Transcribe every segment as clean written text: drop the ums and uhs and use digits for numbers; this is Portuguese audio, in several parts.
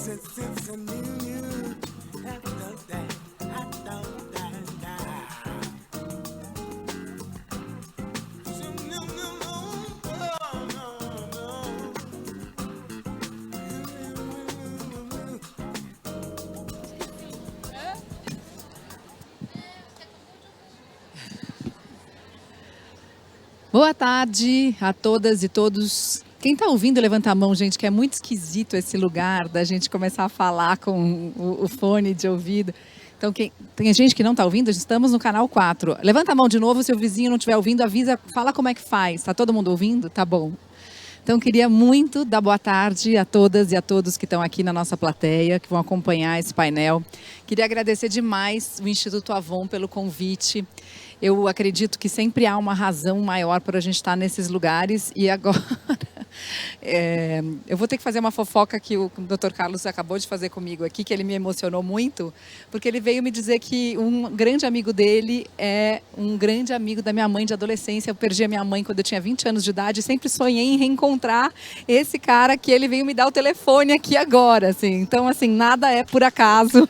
Boa tarde a todas e todos. Quem está ouvindo, levanta a mão, gente, que é muito esquisito esse lugar da gente começar a falar com o fone de ouvido. Então, tem gente que não está ouvindo, estamos no canal 4. Levanta a mão de novo, se o vizinho não estiver ouvindo, avisa, fala como é que faz. Está todo mundo ouvindo? Tá bom. Então, queria muito dar boa tarde a todas e a todos que estão aqui na nossa plateia, que vão acompanhar esse painel. Queria agradecer demais o Instituto Avon pelo convite. Eu acredito que sempre há uma razão maior para a gente estar nesses lugares. E agora, eu vou ter que fazer uma fofoca que o Dr. Carlos acabou de fazer comigo aqui, que ele me emocionou muito, porque ele veio me dizer que um grande amigo dele é um grande amigo da minha mãe de adolescência. Eu perdi a minha mãe quando eu tinha 20 anos de idade e sempre sonhei em reencontrar esse cara que ele veio me dar o telefone aqui agora. Assim. Então, assim, nada é por acaso.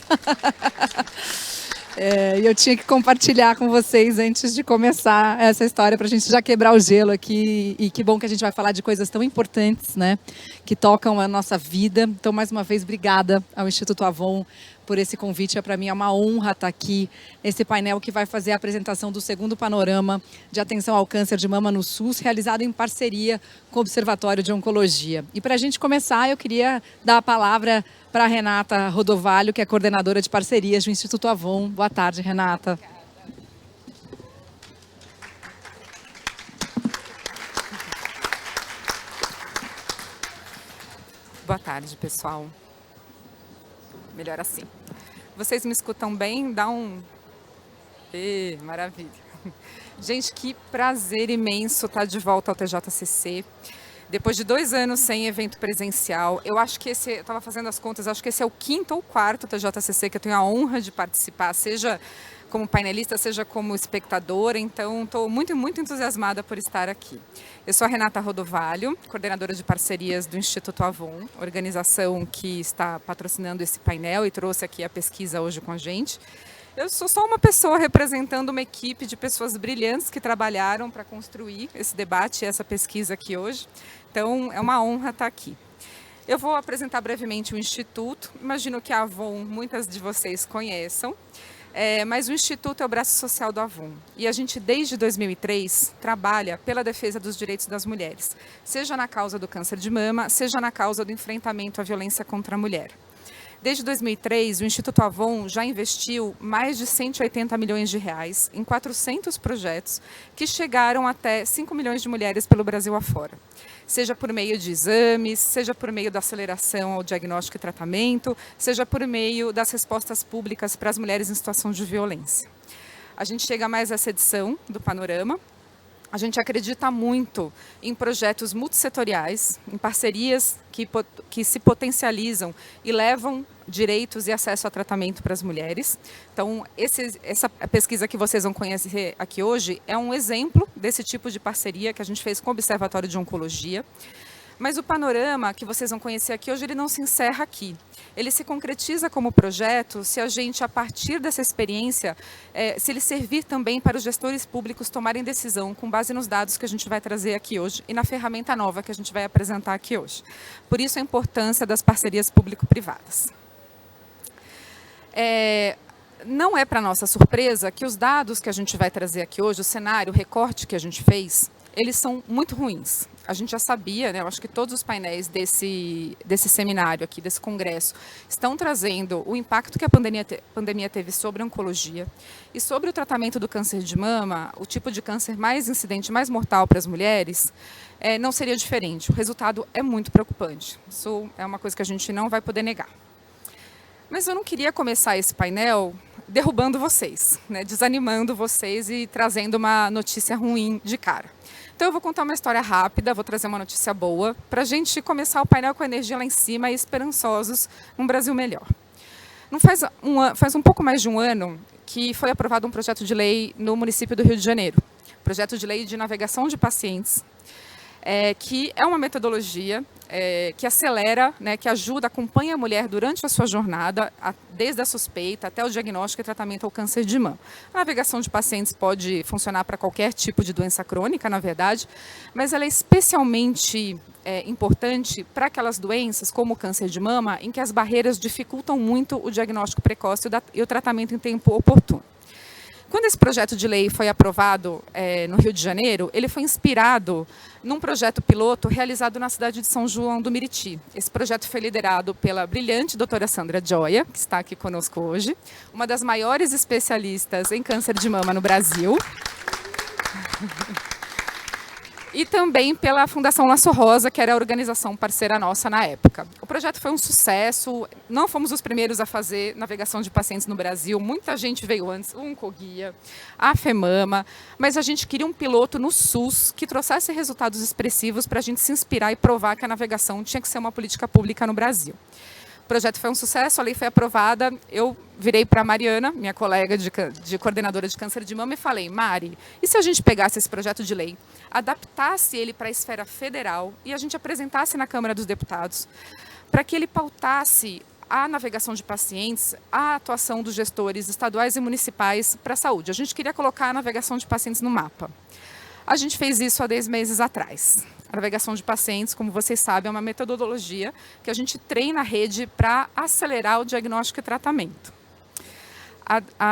E eu tinha que compartilhar com vocês antes de começar essa história para a gente já quebrar o gelo aqui. E que bom que a gente vai falar de coisas tão importantes, né, que tocam a nossa vida. Então, mais uma vez, obrigada ao Instituto Avon por esse convite. Para mim é uma honra estar aqui nesse painel que vai fazer a apresentação do segundo panorama de atenção ao câncer de mama no SUS, realizado em parceria com o Observatório de Oncologia. E para a gente começar, eu queria dar a palavra para a Renata Rodovalho, que é coordenadora de parcerias do Instituto Avon. Boa tarde, Renata. Boa tarde, pessoal. Melhor assim. Vocês me escutam bem? Dá um... maravilha. Gente, que prazer imenso estar de volta ao TJCC. Depois de 2 anos sem evento presencial, eu acho que eu estava fazendo as contas, acho que esse é o 5º ou 4º TJCC que eu tenho a honra de participar, seja como painelista, seja como espectadora, então estou muito, muito entusiasmada por estar aqui. Eu sou a Renata Rodovalho, coordenadora de parcerias do Instituto Avon, organização que está patrocinando esse painel e trouxe aqui a pesquisa hoje com a gente. Eu sou só uma pessoa representando uma equipe de pessoas brilhantes que trabalharam para construir esse debate e essa pesquisa aqui hoje. Então, é uma honra estar aqui. Eu vou apresentar brevemente o Instituto. Imagino que a Avon, muitas de vocês conheçam, mas o Instituto é o braço social do Avon. E a gente, desde 2003, trabalha pela defesa dos direitos das mulheres, seja na causa do câncer de mama, seja na causa do enfrentamento à violência contra a mulher. Desde 2003, o Instituto Avon já investiu mais de 180 milhões de reais em 400 projetos que chegaram até 5 milhões de mulheres pelo Brasil afora. Seja por meio de exames, seja por meio da aceleração ao diagnóstico e tratamento, seja por meio das respostas públicas para as mulheres em situação de violência. A gente chega a mais essa edição do Panorama. A gente acredita muito em projetos multissetoriais, em parcerias que se potencializam e levam direitos e acesso a tratamento para as mulheres. Então, essa pesquisa que vocês vão conhecer aqui hoje é um exemplo desse tipo de parceria que a gente fez com o Observatório de Oncologia. Mas o panorama que vocês vão conhecer aqui hoje, ele não se encerra aqui. Ele se concretiza como projeto se a gente, a partir dessa experiência, se ele servir também para os gestores públicos tomarem decisão com base nos dados que a gente vai trazer aqui hoje e na ferramenta nova que a gente vai apresentar aqui hoje. Por isso a importância das parcerias público-privadas. Não é para nossa surpresa que os dados que a gente vai trazer aqui hoje, o cenário, o recorte que a gente fez, eles são muito ruins. A gente já sabia, né? Eu acho que todos os painéis desse seminário aqui, desse congresso, estão trazendo o impacto que a pandemia teve sobre a oncologia e sobre o tratamento do câncer de mama, o tipo de câncer mais incidente, mais mortal para as mulheres, não seria diferente. O resultado é muito preocupante. Isso é uma coisa que a gente não vai poder negar. Mas eu não queria começar esse painel derrubando vocês, né? Desanimando vocês e trazendo uma notícia ruim de cara. Então eu vou contar uma história rápida, vou trazer uma notícia boa, para a gente começar o painel com a energia lá em cima e esperançosos num Brasil melhor. Faz um pouco mais de um ano que foi aprovado um projeto de lei no município do Rio de Janeiro. Projeto de lei de navegação de pacientes. que é uma metodologia que acelera, né, que ajuda, acompanha a mulher durante a sua jornada, desde a suspeita até o diagnóstico e tratamento ao câncer de mama. A navegação de pacientes pode funcionar para qualquer tipo de doença crônica, na verdade, mas ela é especialmente importante para aquelas doenças, como o câncer de mama, em que as barreiras dificultam muito o diagnóstico precoce e o tratamento em tempo oportuno. Quando esse projeto de lei foi aprovado no Rio de Janeiro, ele foi inspirado num projeto piloto realizado na cidade de São João do Meriti. Esse projeto foi liderado pela brilhante doutora Sandra Gioia, que está aqui conosco hoje, uma das maiores especialistas em câncer de mama no Brasil. E também pela Fundação Laço Rosa, que era a organização parceira nossa na época. O projeto foi um sucesso, não fomos os primeiros a fazer navegação de pacientes no Brasil, muita gente veio antes, o Oncoguia, a FEMAMA, mas a gente queria um piloto no SUS que trouxesse resultados expressivos para a gente se inspirar e provar que a navegação tinha que ser uma política pública no Brasil. O projeto foi um sucesso, a lei foi aprovada, eu virei para a Mariana, minha colega de coordenadora de câncer de mama, e falei: Mari, e se a gente pegasse esse projeto de lei, adaptasse ele para a esfera federal e a gente apresentasse na Câmara dos Deputados, para que ele pautasse a navegação de pacientes, a atuação dos gestores estaduais e municipais para a saúde. A gente queria colocar a navegação de pacientes no mapa. A gente fez isso há 10 meses atrás. A navegação de pacientes, como vocês sabem, é uma metodologia que a gente treina a rede para acelerar o diagnóstico e tratamento.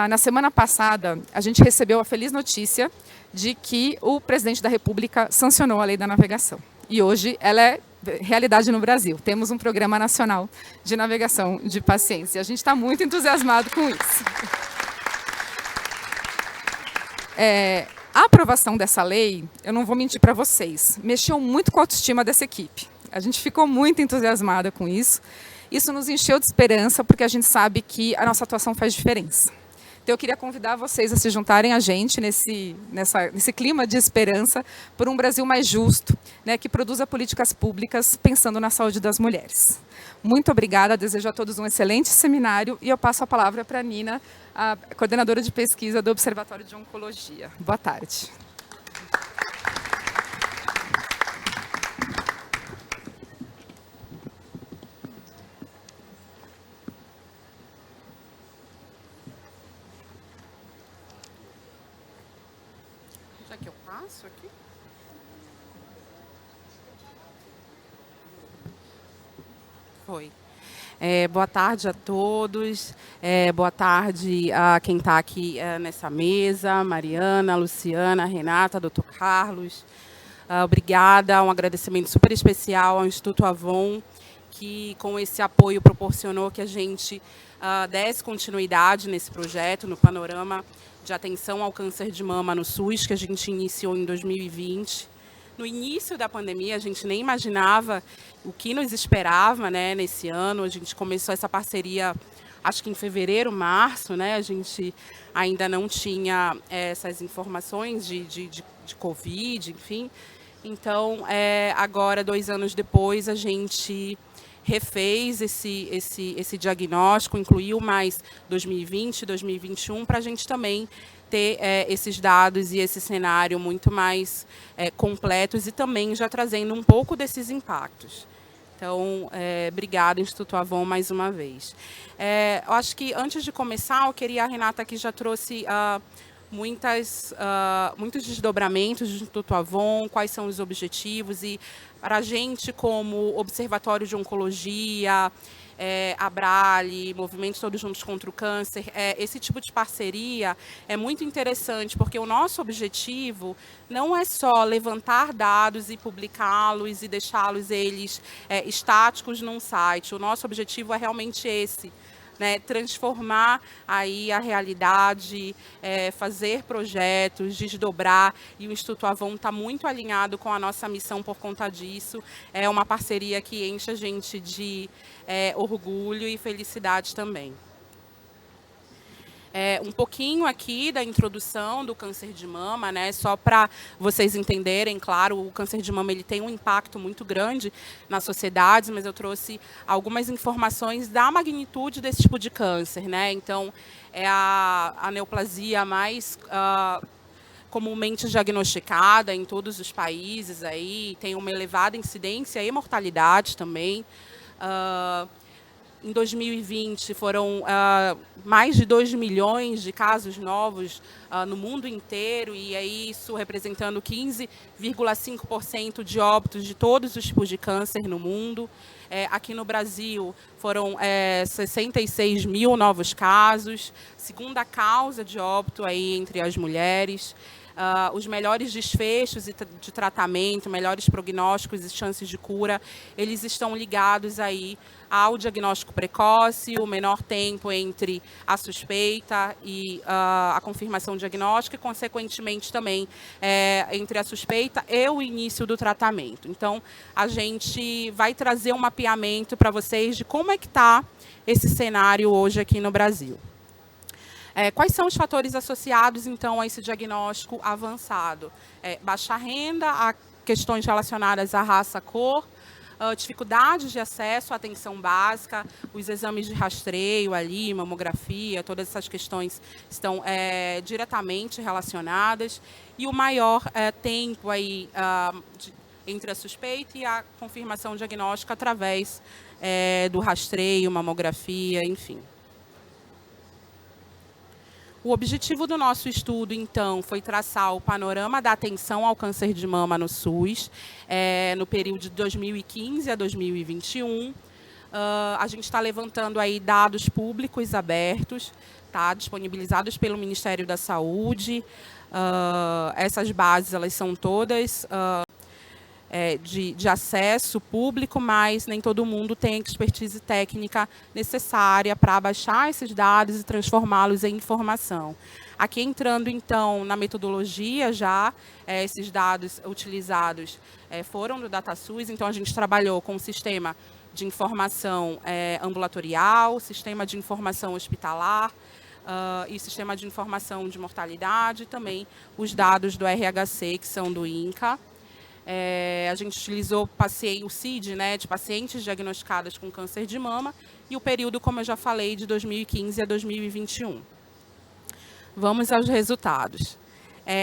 Na semana passada, a gente recebeu a feliz notícia de que o presidente da República sancionou a lei da navegação. E hoje ela é realidade no Brasil. Temos um programa nacional de navegação de pacientes. E a gente está muito entusiasmado com isso. A aprovação dessa lei, eu não vou mentir para vocês, mexeu muito com a autoestima dessa equipe. A gente ficou muito entusiasmada com isso. Isso nos encheu de esperança, porque a gente sabe que a nossa atuação faz diferença. Então, eu queria convidar vocês a se juntarem a gente nesse clima de esperança por um Brasil mais justo, né, que produza políticas públicas pensando na saúde das mulheres. Muito obrigada, desejo a todos um excelente seminário e eu passo a palavra para a Nina, a coordenadora de pesquisa do Observatório de Oncologia. Boa tarde. Já que eu passo aqui. Foi. Boa tarde a todos, boa tarde a quem está aqui nessa mesa, Mariana, Luciana, Renata, Dr. Carlos. Obrigada, um agradecimento super especial ao Instituto Avon, que com esse apoio proporcionou que a gente desse continuidade nesse projeto, no panorama de atenção ao câncer de mama no SUS, que a gente iniciou em 2020. No início da pandemia, a gente nem imaginava o que nos esperava, né, nesse ano. A gente começou essa parceria, acho que em fevereiro, março, né? A gente ainda não tinha essas informações de Covid, enfim. Então, agora, 2 anos depois, a gente refez esse diagnóstico, incluiu mais 2020, 2021, para a gente também ter esses dados e esse cenário muito mais completos e também já trazendo um pouco desses impactos. Então, obrigada, Instituto Avon, mais uma vez. Eu acho que, antes de começar, eu queria, a Renata aqui já trouxe muitos desdobramentos do Instituto Avon, quais são os objetivos, e para a gente, como Observatório de Oncologia, Abrale, Movimentos Todos Juntos contra o Câncer, esse tipo de parceria é muito interessante, porque o nosso objetivo não é só levantar dados e publicá-los e deixá-los estáticos num site. O nosso objetivo é realmente esse, né, transformar aí a realidade, fazer projetos, desdobrar, e o Instituto Avon está muito alinhado com a nossa missão por conta disso. É uma parceria que enche a gente de orgulho e felicidade também. Um pouquinho aqui da introdução do câncer de mama, né? Só para vocês entenderem, claro, o câncer de mama ele tem um impacto muito grande na sociedade, mas eu trouxe algumas informações da magnitude desse tipo de câncer, né? Então, é a neoplasia mais comumente diagnosticada em todos os países, aí, tem uma elevada incidência e mortalidade também. Em 2020, foram mais de 2 milhões de casos novos no mundo inteiro, e aí isso representando 15,5% de óbitos de todos os tipos de câncer no mundo. Aqui no Brasil, foram 66 mil novos casos, segunda causa de óbito aí entre as mulheres. Os melhores desfechos de tratamento, melhores prognósticos e chances de cura, eles estão ligados aí ao diagnóstico precoce, o menor tempo entre a suspeita e a confirmação diagnóstica, e, consequentemente, também entre a suspeita e o início do tratamento. Então, a gente vai trazer um mapeamento para vocês de como é que está esse cenário hoje aqui no Brasil. Quais são os fatores associados, então, a esse diagnóstico avançado? Baixa renda, a questões relacionadas à raça, cor, dificuldades de acesso à atenção básica, os exames de rastreio ali, mamografia, todas essas questões estão diretamente relacionadas. E o maior tempo aí, entre a suspeita e a confirmação diagnóstica através do rastreio, mamografia, enfim. O objetivo do nosso estudo, então, foi traçar o panorama da atenção ao câncer de mama no SUS, no período de 2015 a 2021. A gente está levantando aí dados públicos abertos, tá, disponibilizados pelo Ministério da Saúde. Essas bases, elas são todas de acesso público, mas nem todo mundo tem a expertise técnica necessária para baixar esses dados e transformá-los em informação. Aqui entrando, então, na metodologia já, esses dados utilizados foram do DataSUS, então a gente trabalhou com o sistema de informação ambulatorial, sistema de informação hospitalar, e sistema de informação de mortalidade, e também os dados do RHC, que são do INCA. A gente utilizou o CID, né, de pacientes diagnosticadas com câncer de mama, e o período, como eu já falei, de 2015 a 2021. Vamos aos resultados.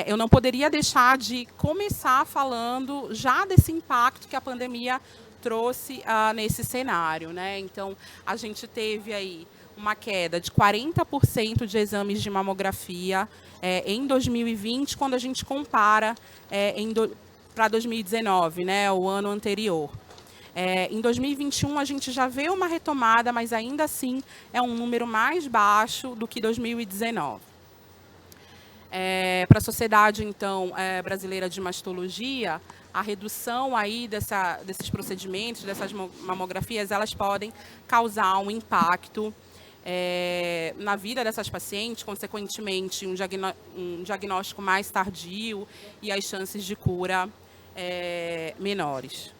Eu não poderia deixar de começar falando já desse impacto que a pandemia trouxe nesse cenário, né? Então, a gente teve aí uma queda de 40% de exames de mamografia em 2020, quando a gente compara para 2019, né, o ano anterior. Em 2021, a gente já vê uma retomada, mas ainda assim é um número mais baixo do que 2019. Para a Sociedade, então, Brasileira de Mastologia, a redução aí desses procedimentos, dessas mamografias, elas podem causar um impacto na vida dessas pacientes, consequentemente, um diagnóstico mais tardio e as chances de cura menores.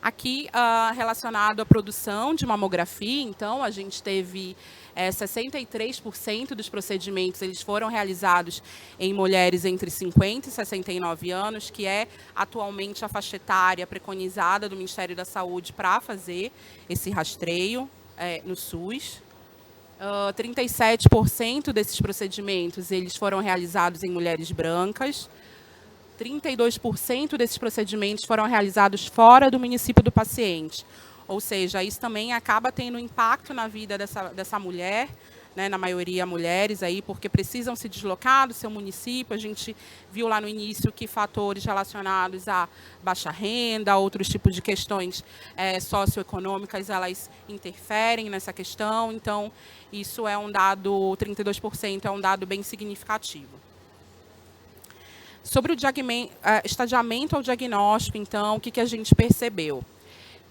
Aqui, relacionado à produção de mamografia, então, a gente teve 63% dos procedimentos, eles foram realizados em mulheres entre 50 e 69 anos, que é atualmente a faixa etária preconizada do Ministério da Saúde para fazer esse rastreio no SUS. 37% desses procedimentos, eles foram realizados em mulheres brancas. 32% desses procedimentos foram realizados fora do município do paciente. Ou seja, isso também acaba tendo impacto na vida dessa mulher, né, na maioria mulheres, aí, porque precisam se deslocar do seu município. A gente viu lá no início que fatores relacionados à baixa renda, outros tipos de questões socioeconômicas, elas interferem nessa questão. Então, isso é um dado, 32% é um dado bem significativo. Sobre o estadiamento ao diagnóstico, então, o que a gente percebeu?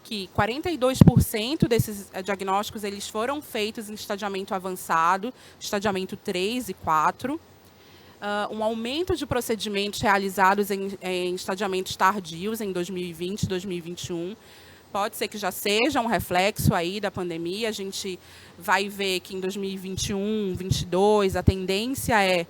Que 42% desses diagnósticos eles foram feitos em estadiamento avançado, estadiamento 3 e 4. Um aumento de procedimentos realizados em estadiamentos tardios em 2020 e 2021. pode ser que já seja um reflexo aí da pandemia. A gente vai ver que em 2021, 2022, a tendência é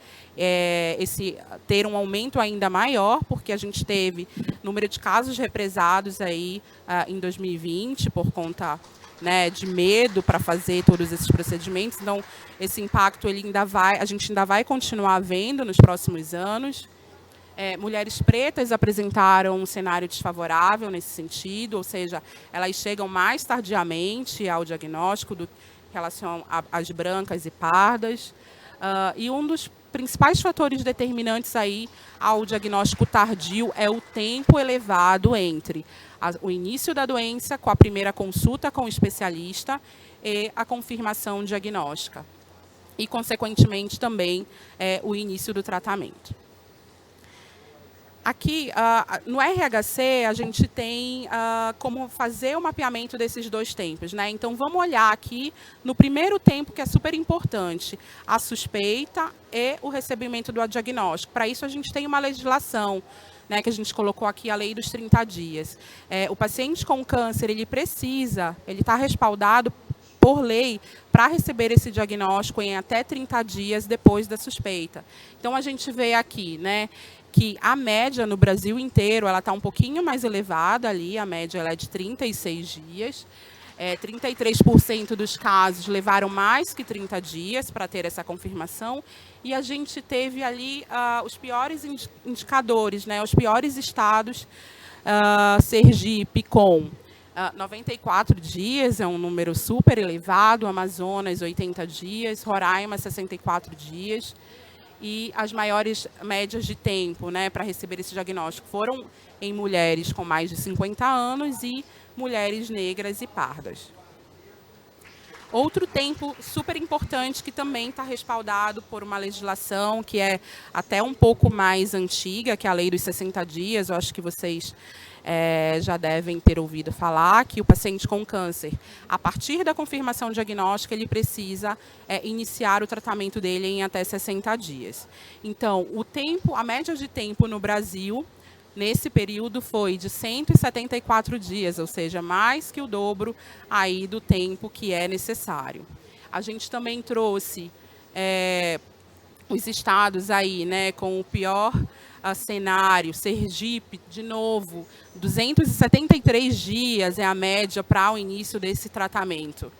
ter um aumento ainda maior, porque a gente teve número de casos represados aí em 2020 por conta, né, de medo para fazer todos esses procedimentos. Então, esse impacto a gente ainda vai continuar vendo nos próximos anos. Mulheres pretas apresentaram um cenário desfavorável nesse sentido, ou seja, elas chegam mais tardiamente ao diagnóstico em relação às brancas e pardas. E um dos principais fatores determinantes aí ao diagnóstico tardio é o tempo elevado entre o início da doença, com a primeira consulta com o especialista, e a confirmação diagnóstica. E, consequentemente, também o início do tratamento. Aqui, no RHC, a gente tem como fazer o mapeamento desses dois tempos, né? Então, vamos olhar aqui no primeiro tempo, que é super importante, a suspeita e o recebimento do diagnóstico. Para isso, a gente tem uma legislação, né, que a gente colocou aqui, a lei dos 30 dias. O paciente com câncer, ele está respaldado por lei para receber esse diagnóstico em até 30 dias depois da suspeita. Então, a gente vê aqui, né, que a média no Brasil inteiro ela está um pouquinho mais elevada ali, a média ela é de 36 dias. 33% dos casos levaram mais que 30 dias para ter essa confirmação. E a gente teve ali os piores indicadores, né, os piores estados, Sergipe com 94 dias, é um número super elevado, Amazonas 80 dias, Roraima 64 dias. E as maiores médias de tempo, né, para receber esse diagnóstico foram em mulheres com mais de 50 anos e mulheres negras e pardas. Outro tempo super importante que também está respaldado por uma legislação que é até um pouco mais antiga, que é a lei dos 60 dias, eu acho que vocês já devem ter ouvido falar, que o paciente com câncer, a partir da confirmação diagnóstica, ele precisa iniciar o tratamento dele em até 60 dias. Então, a média de tempo no Brasil, nesse período, foi de 174 dias, ou seja, mais que o dobro aí do tempo que é necessário. A gente também trouxe os estados aí, né, com o pior cenário. Sergipe, de novo, 273 dias é a média para o início desse tratamento.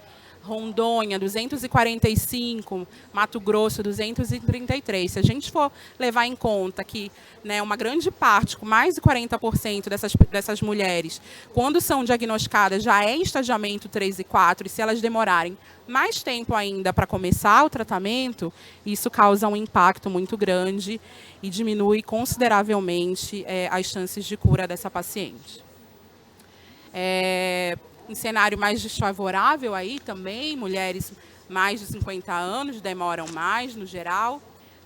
Rondônia, 245, Mato Grosso, 233. Se a gente for levar em conta que, né, uma grande parte, com mais de 40% dessas mulheres, quando são diagnosticadas, já é em estadiamento 3 e 4, e se elas demorarem mais tempo ainda para começar o tratamento, isso causa um impacto muito grande e diminui consideravelmente as chances de cura dessa paciente. Em cenário mais desfavorável aí também, mulheres mais de 50 anos demoram mais, no geral,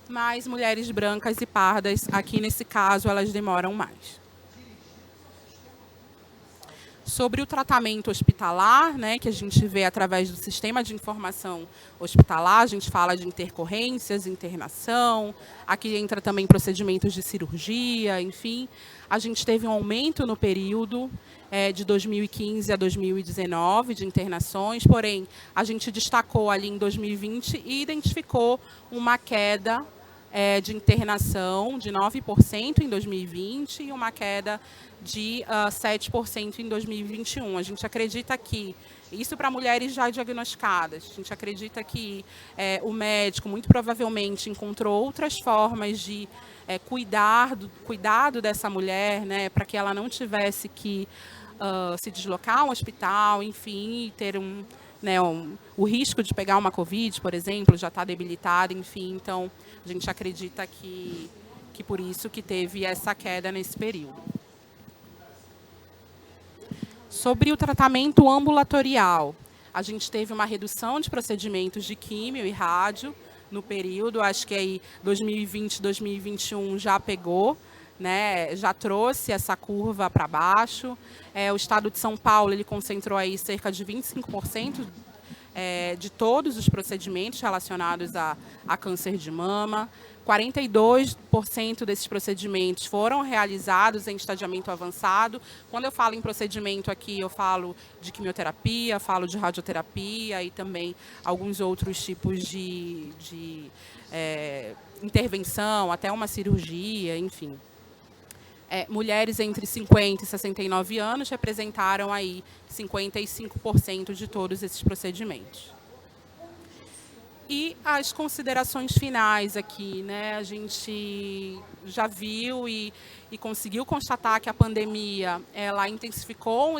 mas mulheres brancas e pardas, aqui nesse caso, elas demoram mais. Sobre o tratamento hospitalar, né, que a gente vê através do sistema de informação hospitalar, a gente fala de intercorrências, internação, aqui entra também procedimentos de cirurgia, enfim. A gente teve um aumento no período de 2015 a 2019 de internações, porém, a gente destacou ali em 2020 e identificou uma queda de internação de 9% em 2020 e uma queda de 7% em 2021. A gente acredita que, isso para mulheres já diagnosticadas, a gente acredita que o médico muito provavelmente encontrou outras formas de cuidado dessa mulher, né, para que ela não tivesse que se deslocar a um hospital, enfim, e ter o risco de pegar uma Covid, por exemplo, já está debilitada, enfim. Então, a gente acredita que por isso que teve essa queda nesse período. Sobre o tratamento ambulatorial, a gente teve uma redução de procedimentos de químio e rádio no período, acho que aí 2020, 2021 já pegou, né, já trouxe essa curva para baixo. O estado de São Paulo ele concentrou aí cerca de 25% de todos os procedimentos relacionados a câncer de mama. 42% desses procedimentos foram realizados em estadiamento avançado. Quando eu falo em procedimento aqui, eu falo de quimioterapia, falo de radioterapia e também alguns outros tipos de intervenção, até uma cirurgia, enfim. Mulheres entre 50 e 69 anos representaram aí 55% de todos esses procedimentos. E as considerações finais aqui, né? A gente já viu e conseguiu constatar que a pandemia ela intensificou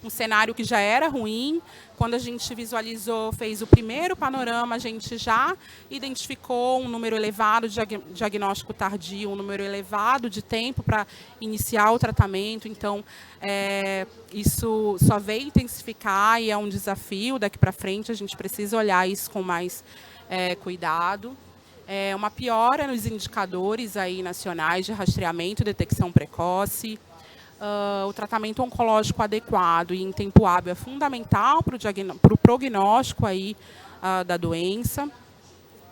um cenário que já era ruim. Quando a gente visualizou, fez o primeiro panorama, a gente já identificou um número elevado de diagnóstico tardio, um número elevado de tempo para iniciar o tratamento. Então, isso só veio intensificar e é um desafio daqui para frente. A gente precisa olhar isso com mais cuidado. Uma piora nos indicadores aí nacionais de rastreamento e detecção precoce. O tratamento oncológico adequado e em tempo hábil é fundamental para o prognóstico aí, da doença.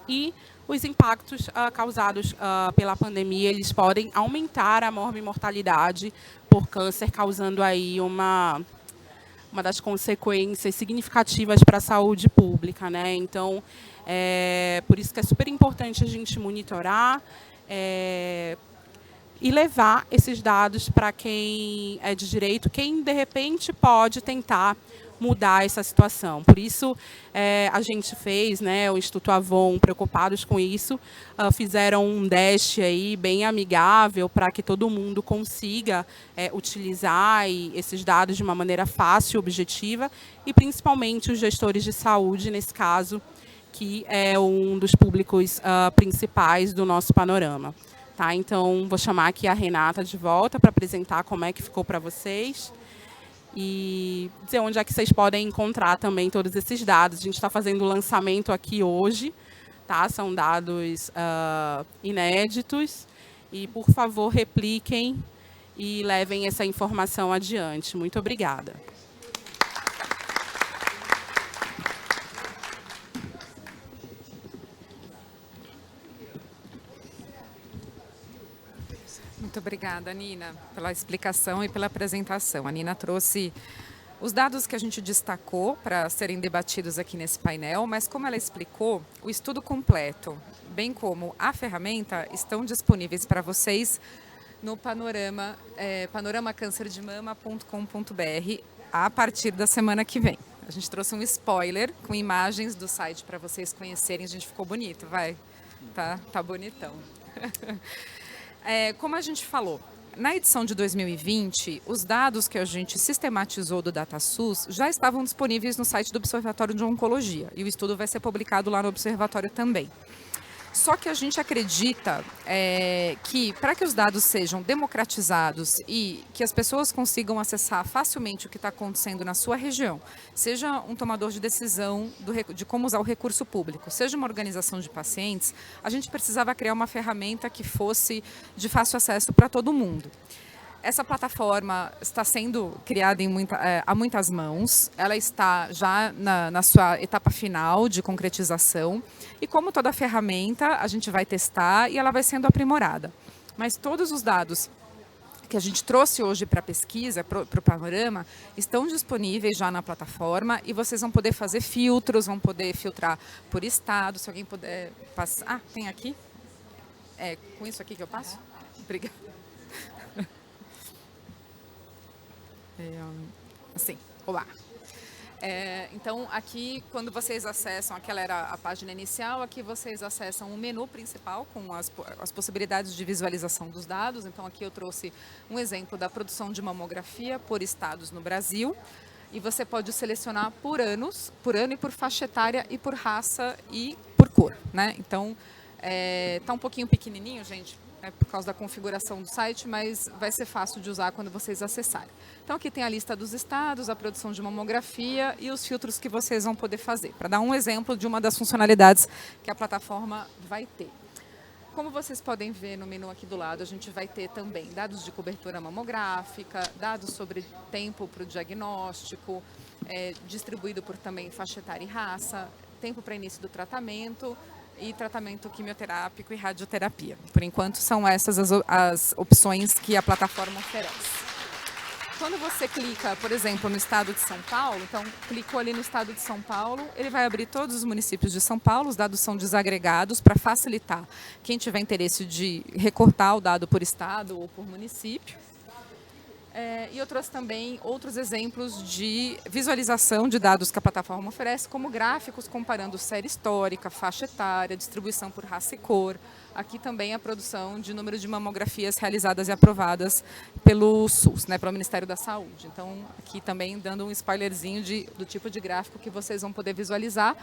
E os impactos causados pela pandemia, eles podem aumentar a morbimortalidade por câncer, causando aí uma das consequências significativas para a saúde pública, né? Então, por isso que é super importante a gente monitorar e levar esses dados para quem é de direito, quem de repente pode tentar mudar essa situação. Por isso, a gente fez, né, o Instituto Avon, preocupados com isso, fizeram um dash aí bem amigável para que todo mundo consiga utilizar esses dados de uma maneira fácil e objetiva, e principalmente os gestores de saúde, nesse caso, que é um dos públicos principais do nosso panorama. Tá? Então, vou chamar aqui a Renata de volta para apresentar como é que ficou para vocês e dizer onde é que vocês podem encontrar também todos esses dados. A gente está fazendo o lançamento aqui hoje, tá? São dados inéditos e, por favor, repliquem e levem essa informação adiante. Muito obrigada. Muito obrigada, Nina, pela explicação e pela apresentação. A Nina trouxe os dados que a gente destacou para serem debatidos aqui nesse painel, mas como ela explicou, o estudo completo, bem como a ferramenta, estão disponíveis para vocês no panorama, panoramacancerdemama.com.br a partir da semana que vem. A gente trouxe um spoiler com imagens do site para vocês conhecerem. A gente ficou bonito, vai? Tá bonitão. Como a gente falou, na edição de 2020, os dados que a gente sistematizou do DataSUS já estavam disponíveis no site do Observatório de Oncologia, e o estudo vai ser publicado lá no Observatório também. Só que a gente acredita que, para que os dados sejam democratizados e que as pessoas consigam acessar facilmente o que está acontecendo na sua região, seja um tomador de decisão de como usar o recurso público, seja uma organização de pacientes, a gente precisava criar uma ferramenta que fosse de fácil acesso para todo mundo. Essa plataforma está sendo criada a muitas mãos, ela está já na sua etapa final de concretização e, como toda ferramenta, a gente vai testar e ela vai sendo aprimorada. Mas todos os dados que a gente trouxe hoje para a pesquisa, para o panorama, estão disponíveis já na plataforma e vocês vão poder fazer filtros, vão poder filtrar por estado, se alguém puder passar. Ah, tem aqui? Com isso aqui que eu passo? Obrigada. Assim, olá. Então, aqui, quando vocês acessam, aquela era a página inicial, aqui vocês acessam o menu principal com as possibilidades de visualização dos dados. Então, aqui eu trouxe um exemplo da produção de mamografia por estados no Brasil. E você pode selecionar por ano e por faixa etária e por raça e por cor, né? Então, tá um pouquinho pequenininho, gente, por causa da configuração do site, mas vai ser fácil de usar quando vocês acessarem. Então, aqui tem a lista dos estados, a produção de mamografia e os filtros que vocês vão poder fazer, para dar um exemplo de uma das funcionalidades que a plataforma vai ter. Como vocês podem ver no menu aqui do lado, a gente vai ter também dados de cobertura mamográfica, dados sobre tempo para o diagnóstico, distribuído por também faixa etária e raça, tempo para início do tratamento, e tratamento quimioterápico e radioterapia. Por enquanto, são essas as opções que a plataforma oferece. Quando você clica, por exemplo, no estado de São Paulo, então clicou ali no estado de São Paulo, ele vai abrir todos os municípios de São Paulo, os dados são desagregados para facilitar quem tiver interesse de recortar o dado por estado ou por município. E eu trouxe também outros exemplos de visualização de dados que a plataforma oferece, como gráficos comparando série histórica, faixa etária, distribuição por raça e cor. Aqui também a produção de número de mamografias realizadas e aprovadas pelo SUS, né, pelo Ministério da Saúde. Então, aqui também dando um spoilerzinho do tipo de gráfico que vocês vão poder visualizar.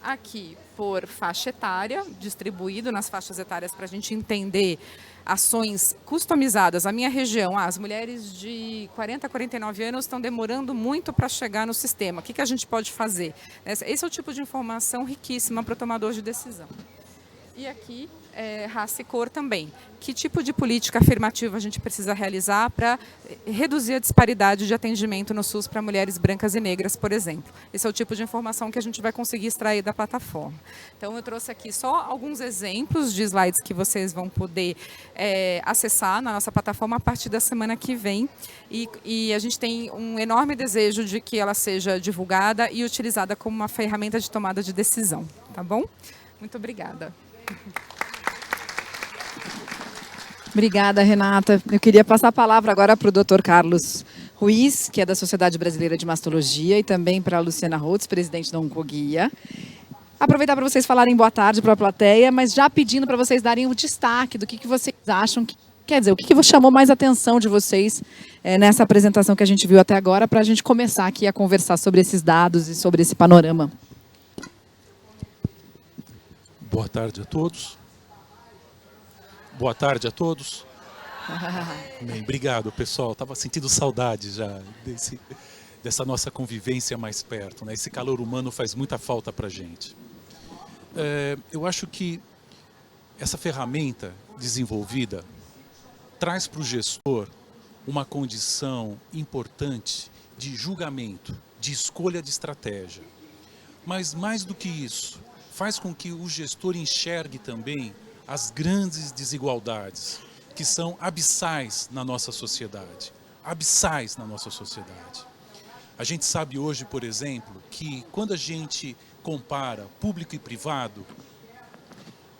Aqui por faixa etária, distribuído nas faixas etárias para a gente entender ações customizadas. A minha região, as mulheres de 40 a 49 anos estão demorando muito para chegar no sistema. O que a gente pode fazer? Esse é o tipo de informação riquíssima para o tomador de decisão. E aqui, raça e cor também. Que tipo de política afirmativa a gente precisa realizar para reduzir a disparidade de atendimento no SUS para mulheres brancas e negras, por exemplo? Esse é o tipo de informação que a gente vai conseguir extrair da plataforma. Então, eu trouxe aqui só alguns exemplos de slides que vocês vão poder acessar na nossa plataforma a partir da semana que vem. E a gente tem um enorme desejo de que ela seja divulgada e utilizada como uma ferramenta de tomada de decisão. Tá bom? Muito obrigada. Obrigada, Renata. Eu queria passar a palavra agora para o Dr. Carlos Ruiz, que é da Sociedade Brasileira de Mastologia, e também para a Luciana Holtz, presidente da Oncoguia. Aproveitar para vocês falarem boa tarde para a plateia, mas já pedindo para vocês darem o destaque do que vocês acham, quer dizer, o que chamou mais atenção de vocês nessa apresentação que a gente viu até agora, para a gente começar aqui a conversar sobre esses dados e sobre esse panorama. Boa tarde a todos. Boa tarde a todos. Bem, obrigado, pessoal. Estava sentindo saudade já dessa nossa convivência mais perto, né? Esse calor humano faz muita falta para a gente. Eu acho que essa ferramenta desenvolvida traz para o gestor uma condição importante de julgamento, de escolha de estratégia. Mas mais do que isso, faz com que o gestor enxergue também as grandes desigualdades que são abissais na nossa sociedade. Abissais na nossa sociedade. A gente sabe hoje, por exemplo, que quando a gente compara público e privado,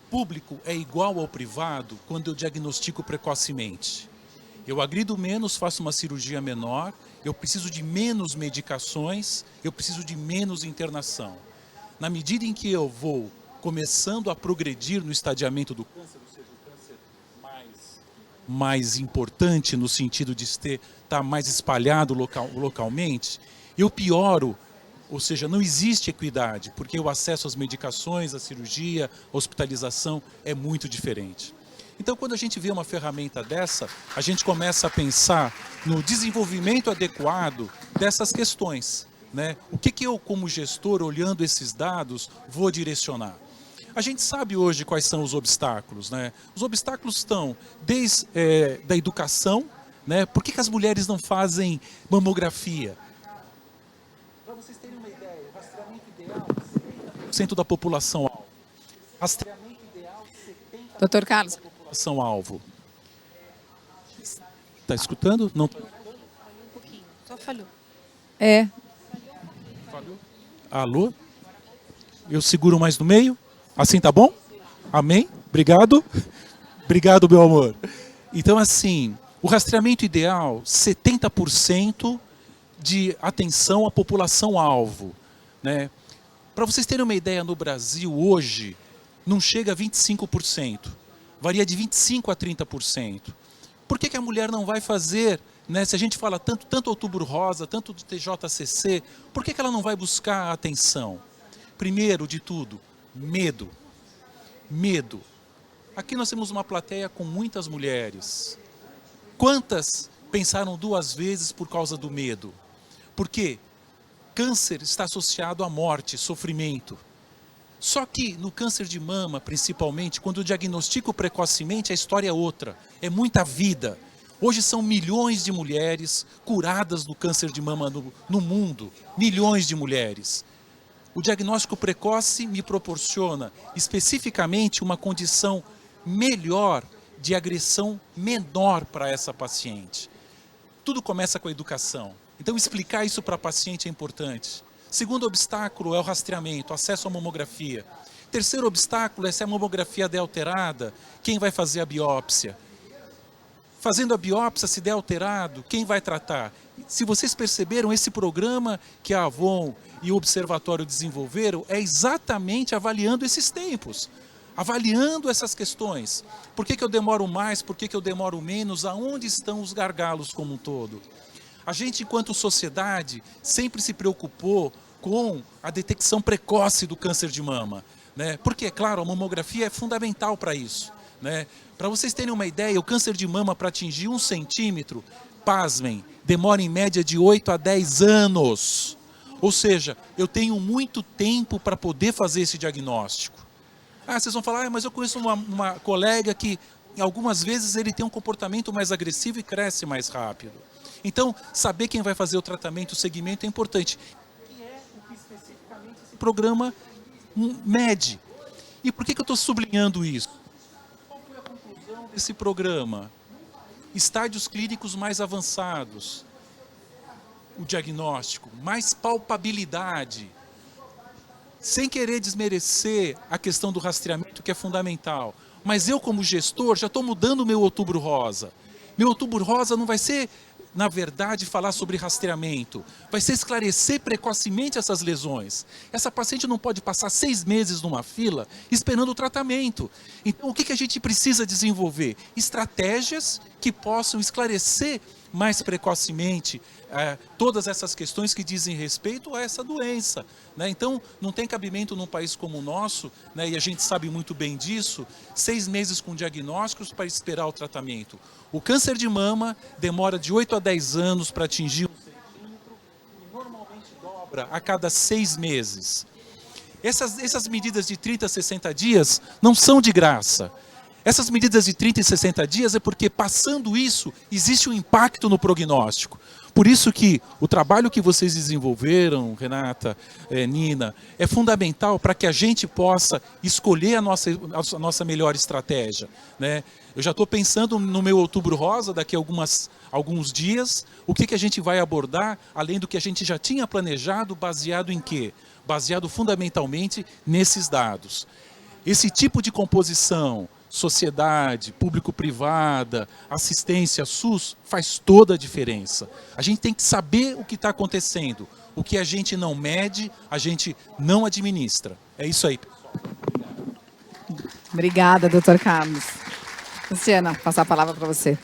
público é igual ao privado quando eu diagnostico precocemente. Eu agrido menos, faço uma cirurgia menor, eu preciso de menos medicações, eu preciso de menos internação. Na medida em que eu vou começando a progredir no estadiamento do câncer, ou seja, o câncer mais importante no sentido de estar mais espalhado localmente, eu pioro, ou seja, não existe equidade, porque o acesso às medicações, à cirurgia, à hospitalização é muito diferente. Então, quando a gente vê uma ferramenta dessa, a gente começa a pensar no desenvolvimento adequado dessas questões, né? O que eu, como gestor, olhando esses dados, vou direcionar? A gente sabe hoje quais são os obstáculos, né? Os obstáculos estão desde da educação, né? Por que as mulheres não fazem mamografia? Para vocês terem uma ideia, o rastreamento ideal é 70% da população-alvo. Rastreamento ideal, 70% Dr. Carlos. da população-alvo. Está escutando? Não. Falhou um pouquinho, só falhou. Alô? Eu seguro mais no meio? Assim tá bom? Amém? Obrigado. Obrigado, meu amor. Então, assim, o rastreamento ideal, 70% de atenção à população-alvo, né? Para vocês terem uma ideia, no Brasil, hoje, não chega a 25%. Varia de 25% a 30%. Por que a mulher não vai fazer, né? Se a gente fala tanto Outubro Rosa, tanto do TJCC, por que ela não vai buscar a atenção? Primeiro de tudo, medo. Medo. Aqui nós temos uma plateia com muitas mulheres. Quantas pensaram duas vezes por causa do medo? Porque câncer está associado à morte, sofrimento. Só que no câncer de mama, principalmente, quando eu diagnostico precocemente, a história é outra. É muita vida. Hoje são milhões de mulheres curadas do câncer de mama no mundo. Milhões de mulheres. O diagnóstico precoce me proporciona especificamente uma condição melhor de agressão menor para essa paciente. Tudo começa com a educação. Então, explicar isso para a paciente é importante. Segundo obstáculo é o rastreamento, acesso à mamografia. Terceiro obstáculo é se a mamografia der alterada, quem vai fazer a biópsia? Fazendo a biópsia, se der alterado, quem vai tratar? Se vocês perceberam, esse programa que a Avon e o Observatório desenvolveram é exatamente avaliando esses tempos, avaliando essas questões. Por que eu demoro mais, por que eu demoro menos, aonde estão os gargalos como um todo? A gente, enquanto sociedade, sempre se preocupou com a detecção precoce do câncer de mama, né? Porque, é claro, a mamografia é fundamental para isso, né? Para vocês terem uma ideia, o câncer de mama para atingir 1 centímetro, pasmem, demora em média de 8 a 10 anos. Ou seja, eu tenho muito tempo para poder fazer esse diagnóstico. Ah, vocês vão falar, mas eu conheço uma colega que, algumas vezes, ele tem um comportamento mais agressivo e cresce mais rápido. Então, saber quem vai fazer o tratamento, o segmento é importante. Que é o que especificamente esse programa mede. E por que eu estou sublinhando isso? Qual foi a conclusão desse programa? Estádios clínicos mais avançados, o diagnóstico, mais palpabilidade, sem querer desmerecer a questão do rastreamento, que é fundamental. Mas eu, como gestor, já estou mudando o meu Outubro Rosa. Meu Outubro Rosa não vai ser, na verdade, falar sobre rastreamento. Vai ser esclarecer precocemente essas lesões. Essa paciente não pode passar 6 meses numa fila esperando o tratamento. Então, o que a gente precisa desenvolver? Estratégias que possam esclarecer mais precocemente todas essas questões que dizem respeito a essa doença, né? Então, não tem cabimento num país como o nosso, né, e a gente sabe muito bem disso, 6 meses com diagnósticos para esperar o tratamento. O câncer de mama demora de 8 a 10 anos para atingir 1 centímetro e normalmente dobra a cada 6 meses. Essas medidas de 30 a 60 dias não são de graça. Essas medidas de 30 e 60 dias é porque, passando isso, existe um impacto no prognóstico. Por isso que o trabalho que vocês desenvolveram, Renata, Nina, é fundamental para que a gente possa escolher a nossa melhor estratégia, né? Eu já estou pensando no meu Outubro Rosa, daqui a alguns dias, o que a gente vai abordar, além do que a gente já tinha planejado, baseado em quê? Baseado fundamentalmente nesses dados. Esse tipo de composição, sociedade, público-privada, assistência, SUS, faz toda a diferença. A gente tem que saber o que está acontecendo. O que a gente não mede, a gente não administra. É isso aí, pessoal. Obrigada, doutor Carlos. Luciana, passar a palavra para você.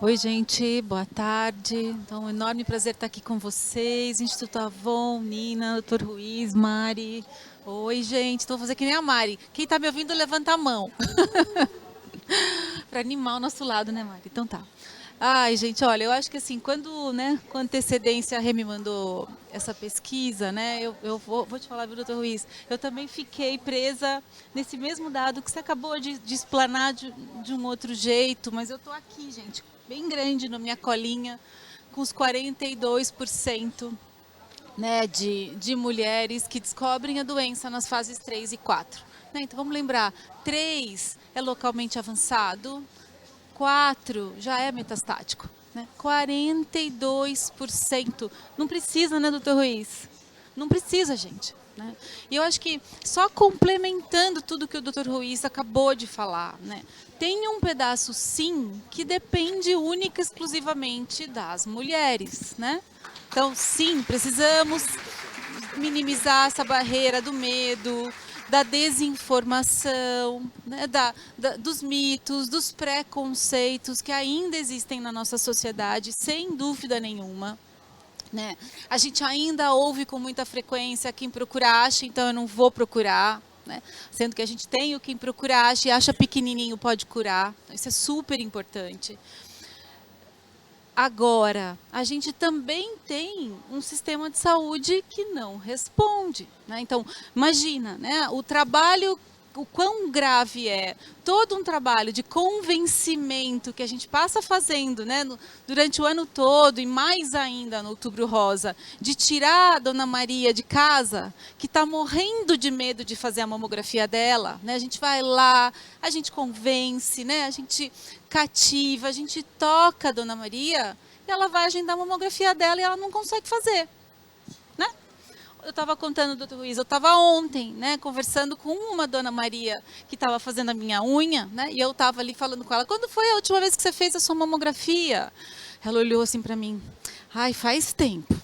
Oi, gente, boa tarde. Então, um enorme prazer estar aqui com vocês. Instituto Avon, Nina, doutor Ruiz, Mari. Oi, gente, então vou fazer que nem a Mari. Quem está me ouvindo, levanta a mão. Para animar o nosso lado, né, Mari? Então tá. Ai, gente, olha, eu acho que assim, quando, né, com antecedência a Rê me mandou essa pesquisa, né, eu vou te falar, viu, doutor Ruiz, eu também fiquei presa nesse mesmo dado que você acabou de explanar de um outro jeito, mas eu tô aqui, gente, bem grande na minha colinha, com os 42%, né, de mulheres que descobrem a doença nas fases 3 e 4. Né? Então vamos lembrar, 3 é localmente avançado, 4 já é metastático. Né? 42%. Não precisa, né, doutor Ruiz? Não precisa, gente. Né? E eu acho que só complementando tudo que o doutor Ruiz acabou de falar, né? Tem um pedaço, sim, que depende única e exclusivamente das mulheres, né? Então, sim, precisamos minimizar essa barreira do medo, da desinformação, né? Dos mitos, dos preconceitos que ainda existem na nossa sociedade, sem dúvida nenhuma. Né? A gente ainda ouve com muita frequência quem procura acha, então eu não vou procurar. Né? Sendo que a gente tem o quem procura acha e acha pequenininho pode curar. Isso é super importante. Agora, a gente também tem um sistema de saúde que não responde. Né? Então, imagina, né? O trabalho o quão grave é todo um trabalho de convencimento que a gente passa fazendo, né, durante o ano todo e mais ainda no Outubro Rosa, de tirar a Dona Maria de casa, que está morrendo de medo de fazer a mamografia dela, né? A gente vai lá, a gente convence, né? A gente cativa, a gente toca a Dona Maria e ela vai agendar a mamografia dela e ela não consegue fazer, né? Eu estava contando, doutor Ruiz, eu estava ontem, né, conversando com uma Dona Maria que estava fazendo a minha unha, né, e eu estava ali falando com ela, quando foi a última vez que você fez a sua mamografia? Ela olhou assim para mim, ai, faz tempo.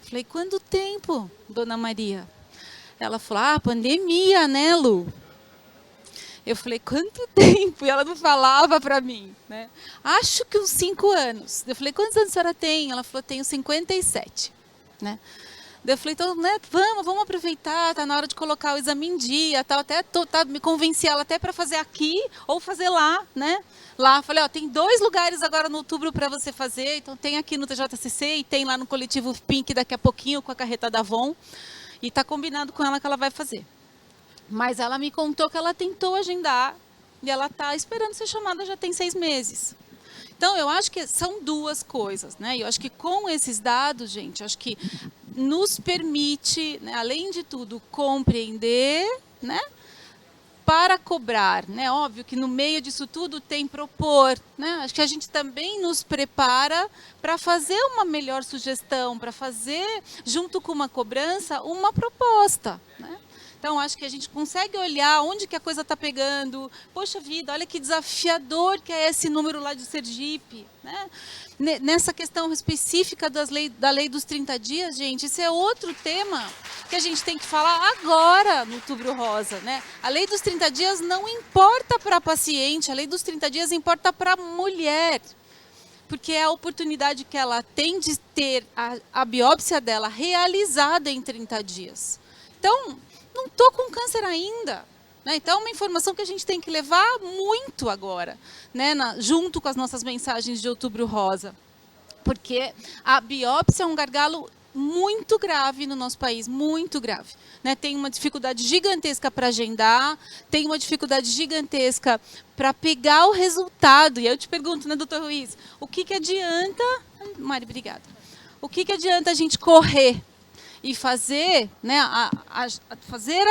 Falei, quanto tempo, Dona Maria? Ela falou, pandemia, né, Lu? Eu falei, quanto tempo? E ela não falava para mim, né? Acho que uns 5 anos. Eu falei, quantos anos a senhora tem? Ela falou, tenho 57, né? Eu falei, então, né, vamos aproveitar, tá na hora de colocar o exame em dia, tal, me convenci ela até para fazer aqui ou fazer lá, né? Lá, falei, ó, tem 2 lugares agora no outubro para você fazer, então tem aqui no TJCC e tem lá no Coletivo Pink daqui a pouquinho com a carreta da Avon, e tá combinado com ela que ela vai fazer. Mas ela me contou que ela tentou agendar e ela tá esperando ser chamada já tem 6 meses. Então, eu acho que são 2 coisas, né? Eu acho que com esses dados, gente, acho que nos permite, né, além de tudo, compreender, né, para cobrar, né? Óbvio que no meio disso tudo tem propor, né? Acho que a gente também nos prepara para fazer uma melhor sugestão, para fazer, junto com uma cobrança, uma proposta, né? Então, acho que a gente consegue olhar onde que a coisa está pegando. Poxa vida, olha que desafiador que é esse número lá de Sergipe, né? Nessa questão específica da lei dos 30 dias, gente, esse é outro tema que a gente tem que falar agora no Outubro Rosa, né? A lei dos 30 dias não importa para a paciente, a lei dos 30 dias importa para a mulher, porque é a oportunidade que ela tem de ter a biópsia dela realizada em 30 dias. Então, não estou com câncer ainda, né? Então, é uma informação que a gente tem que levar muito agora, né? Junto com as nossas mensagens de Outubro Rosa. Porque a biópsia é um gargalo muito grave no nosso país, muito grave, né? Tem uma dificuldade gigantesca para agendar, tem uma dificuldade gigantesca para pegar o resultado. E eu te pergunto, né, doutor Ruiz, o que adianta... Mari, obrigada. O que adianta a gente correr e fazer, né, fazer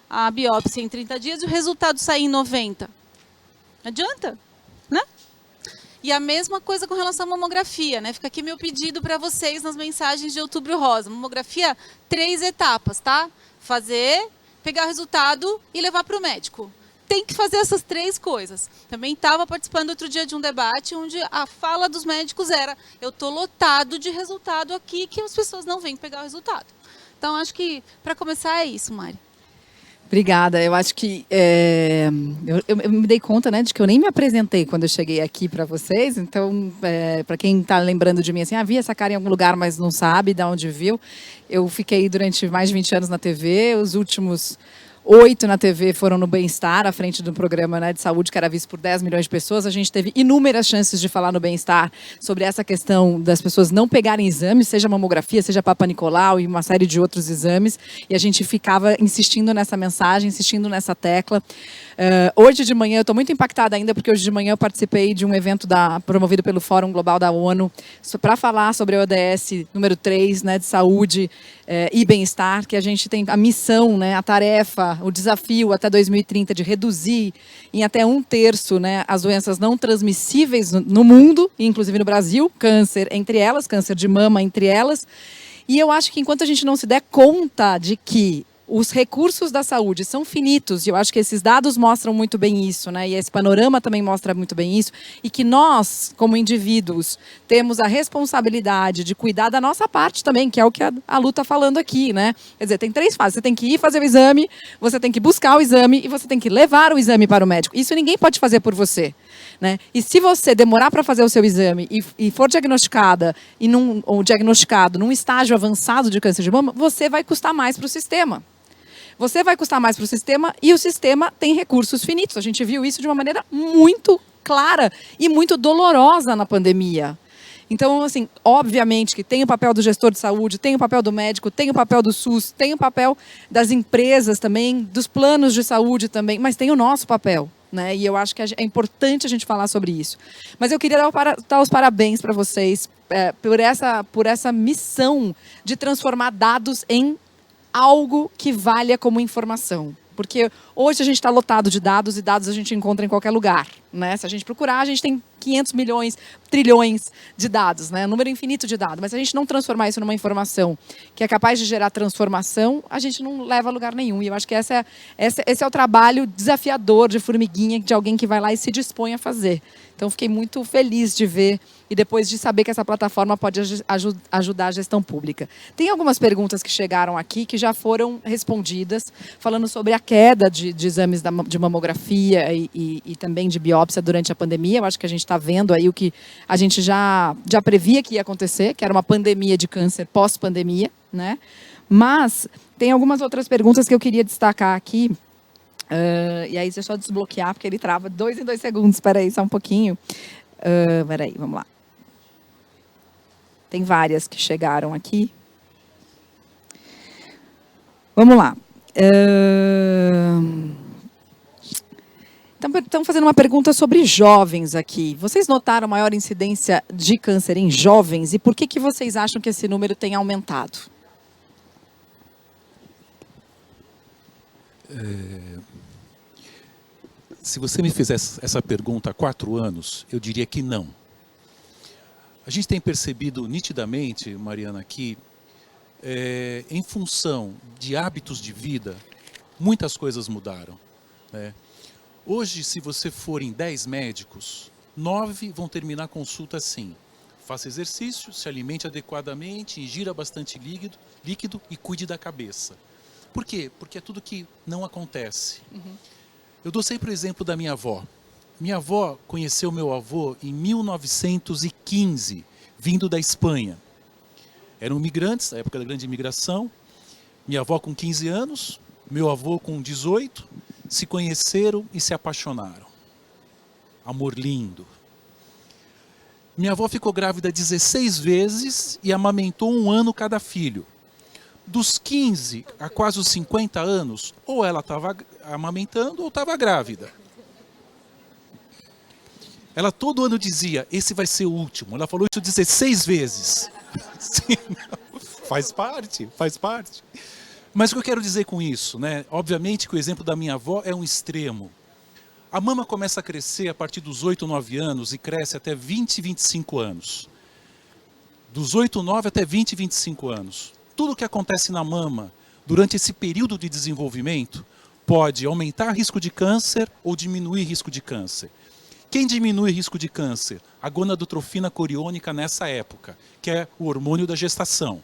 a biópsia em 30 dias e o resultado sair em 90? Adianta, né? E a mesma coisa com relação à mamografia, né? Fica aqui meu pedido para vocês nas mensagens de Outubro Rosa. Mamografia, 3 etapas, tá? Fazer, pegar o resultado e levar para o médico. Tem que fazer essas 3 coisas. Também estava participando outro dia de um debate onde a fala dos médicos era: eu estou lotado de resultado aqui que as pessoas não vêm pegar o resultado. Então, acho que para começar é isso, Mari. Obrigada. Eu acho que eu me dei conta, né, de que eu nem me apresentei quando eu cheguei aqui para vocês. Então, para quem está lembrando de mim, assim, vi essa cara em algum lugar, mas não sabe de onde viu. Eu fiquei durante mais de 20 anos na TV, os últimos 8 na TV foram no Bem-Estar, à frente do programa, né, de saúde que era visto por 10 milhões de pessoas. A gente teve inúmeras chances de falar no Bem-Estar sobre essa questão das pessoas não pegarem exames, seja mamografia, seja Papa Nicolau e uma série de outros exames. E a gente ficava insistindo nessa mensagem, insistindo nessa tecla. Hoje de manhã, eu estou muito impactada ainda, porque hoje de manhã eu participei de um evento promovido pelo Fórum Global da ONU para falar sobre a ODS número 3, né, de saúde e bem-estar, que a gente tem a missão, né, a tarefa, o desafio até 2030 de reduzir em até 1/3, né, as doenças não transmissíveis no mundo, inclusive no Brasil, câncer entre elas, câncer de mama entre elas. E eu acho que enquanto a gente não se der conta de que os recursos da saúde são finitos, e eu acho que esses dados mostram muito bem isso, né? E esse panorama também mostra muito bem isso, e que nós, como indivíduos, temos a responsabilidade de cuidar da nossa parte também, que é o que a Lu está falando aqui, né? Quer dizer, tem 3 fases: você tem que ir fazer o exame, você tem que buscar o exame e você tem que levar o exame para o médico. Isso ninguém pode fazer por você, né? E se você demorar para fazer o seu exame e for diagnosticada ou diagnosticado num estágio avançado de câncer de mama, você vai custar mais para o sistema. Você vai custar mais para o sistema e o sistema tem recursos finitos. A gente viu isso de uma maneira muito clara e muito dolorosa na pandemia. Então, assim, obviamente que tem o papel do gestor de saúde, tem o papel do médico, tem o papel do SUS, tem o papel das empresas também, dos planos de saúde também, mas tem o nosso papel, né? E eu acho que é importante a gente falar sobre isso. Mas eu queria dar os parabéns para vocês por essa missão de transformar dados em algo que valha como informação. Porque hoje a gente está lotado de dados e dados a gente encontra em qualquer lugar, né? Se a gente procurar, a gente tem 500 milhões, trilhões de dados, né? Um número infinito de dados. Mas se a gente não transformar isso numa informação que é capaz de gerar transformação, a gente não leva a lugar nenhum. E eu acho que esse é o trabalho desafiador de formiguinha, de alguém que vai lá e se dispõe a fazer. Então, fiquei muito feliz de ver e depois de saber que essa plataforma pode ajudar a gestão pública. Tem algumas perguntas que chegaram aqui que já foram respondidas, falando sobre a queda de exames de mamografia e também de biópsia durante a pandemia. Eu acho que a gente está vendo aí o que a gente já previa que ia acontecer, que era uma pandemia de câncer pós-pandemia, né? Mas tem algumas outras perguntas que eu queria destacar aqui. E aí, deixa eu só desbloquear, porque ele trava 2 em 2 segundos. Espera aí, só um pouquinho. Espera aí, vamos lá. Tem várias que chegaram aqui. Vamos lá. Estão fazendo uma pergunta sobre jovens aqui. Vocês notaram maior incidência de câncer em jovens? E por que vocês acham que esse número tem aumentado? Se você me fizesse essa pergunta há 4 anos, eu diria que não. A gente tem percebido nitidamente, Mariana, que em função de hábitos de vida, muitas coisas mudaram, né? Hoje, se você for em 10 médicos, 9 vão terminar a consulta assim: faça exercício, se alimente adequadamente, ingira bastante líquido e cuide da cabeça. Por quê? Porque é tudo que não acontece. Eu dou sempre o exemplo da minha avó. Minha avó conheceu meu avô em 1915, vindo da Espanha. Eram imigrantes, na época da grande imigração. Minha avó com 15 anos, meu avô com 18, se conheceram e se apaixonaram. Amor lindo. Minha avó ficou grávida 16 vezes e amamentou 1 ano cada filho. Dos 15 a quase os 50 anos, ou ela estava amamentando ou estava grávida. Ela todo ano dizia: esse vai ser o último. Ela falou isso 16 vezes. Sim, faz parte. Mas o que eu quero dizer com isso, né? Obviamente que o exemplo da minha avó é um extremo. A mama começa a crescer a partir dos 8, 9 anos e cresce até 20, 25 anos. Dos 8, 9 até 20, 25 anos. Tudo o que acontece na mama durante esse período de desenvolvimento pode aumentar risco de câncer ou diminuir risco de câncer. Quem diminui risco de câncer? A gonadotrofina coriônica nessa época, que é o hormônio da gestação.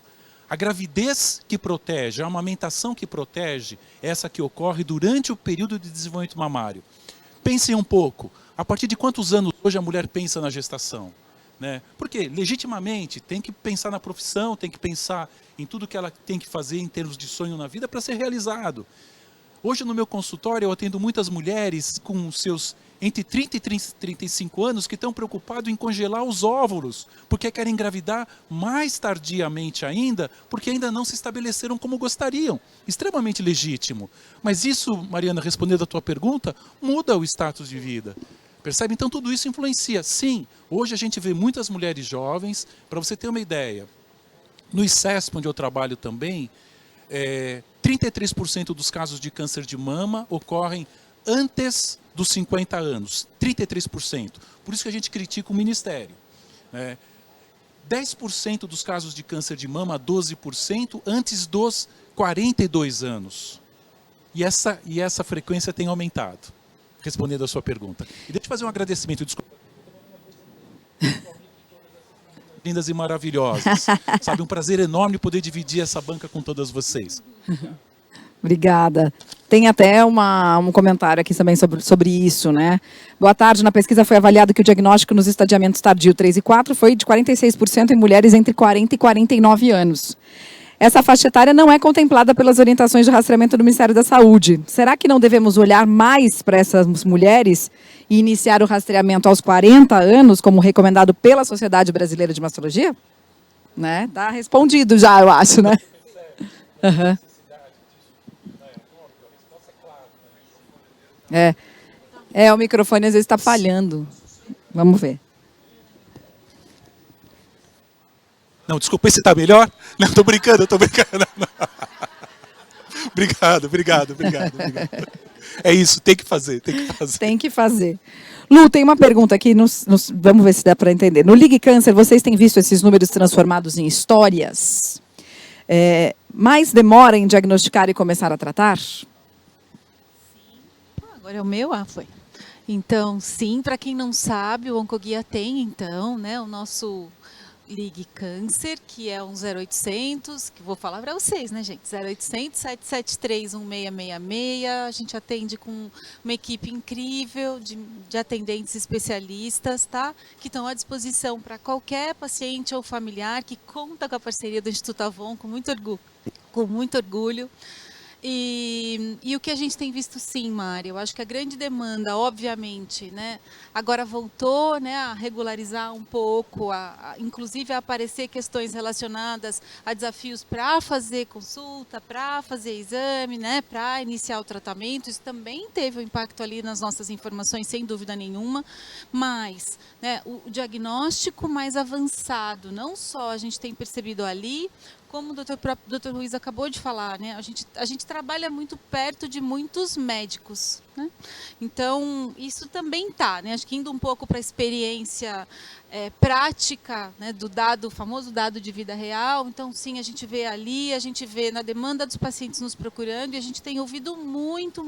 A gravidez que protege, a amamentação que protege, é essa que ocorre durante o período de desenvolvimento mamário. Pensem um pouco, a partir de quantos anos hoje a mulher pensa na gestação? Né? Porque, legitimamente, tem que pensar na profissão, tem que pensar em tudo que ela tem que fazer em termos de sonho na vida para ser realizado. Hoje, no meu consultório, eu atendo muitas mulheres com seus entre 30 e 35 anos que estão preocupados em congelar os óvulos, porque querem engravidar mais tardiamente ainda, porque ainda não se estabeleceram como gostariam. Extremamente legítimo. Mas isso, Mariana, respondendo a tua pergunta, muda o status de vida. Percebe? Então tudo isso influencia. Sim, hoje a gente vê muitas mulheres jovens. Para você ter uma ideia, no ICESP, onde eu trabalho também, 33% dos casos de câncer de mama ocorrem antes dos 50 anos. 33%. Por isso que a gente critica o Ministério. 10% dos casos de câncer de mama, 12%, antes dos 42 anos. E essa frequência tem aumentado. Respondendo a sua pergunta. E deixa eu fazer um agradecimento. Desculpa. Lindas e maravilhosas. Sabe, um prazer enorme poder dividir essa banca com todas vocês. Obrigada. Tem até um comentário aqui também sobre isso, né? Boa tarde. Na pesquisa foi avaliado que o diagnóstico nos estadiamentos tardio 3 e 4 foi de 46% em mulheres entre 40 e 49 anos. essa faixa etária não é contemplada pelas orientações de rastreamento do Ministério da Saúde. Será que não devemos olhar mais para essas mulheres e iniciar o rastreamento aos 40 anos, como recomendado pela Sociedade Brasileira de Mastologia? Né? Tá respondido já, eu acho, né? Uhum. O microfone às vezes está falhando. Vamos ver. Não, desculpa, esse está melhor? Não, estou brincando. Não. Obrigado. É isso, tem que fazer. Tem que fazer. Lu, tem uma pergunta aqui, vamos ver se dá para entender. No Ligue Câncer, vocês têm visto esses números transformados em histórias? Mais demora em diagnosticar e começar a tratar? Sim. Agora é o meu? Foi. Então, sim, para quem não sabe, o Oncoguia tem, então, né, o nosso Ligue Câncer, que é um 0800, que vou falar para vocês, né, gente? 0800 773 1666. A gente atende com uma equipe incrível de atendentes especialistas, tá? Que estão à disposição para qualquer paciente ou familiar que conta com a parceria do Instituto Avon, com muito orgulho. E o que a gente tem visto, sim, Mari, eu acho que a grande demanda, obviamente, né, agora voltou, né, a regularizar um pouco, inclusive a aparecer questões relacionadas a desafios para fazer consulta, para fazer exame, né, para iniciar o tratamento. Isso também teve um impacto ali nas nossas informações, sem dúvida nenhuma, mas, né, o diagnóstico mais avançado, não só a gente tem percebido ali, como o Dr. Ruiz acabou de falar, né? A gente trabalha muito perto de muitos médicos, né? Então, isso também está, né? Acho que indo um pouco para a experiência prática, né, do famoso dado de vida real. Então, sim, a gente vê ali, a gente vê na demanda dos pacientes nos procurando, e a gente tem ouvido muito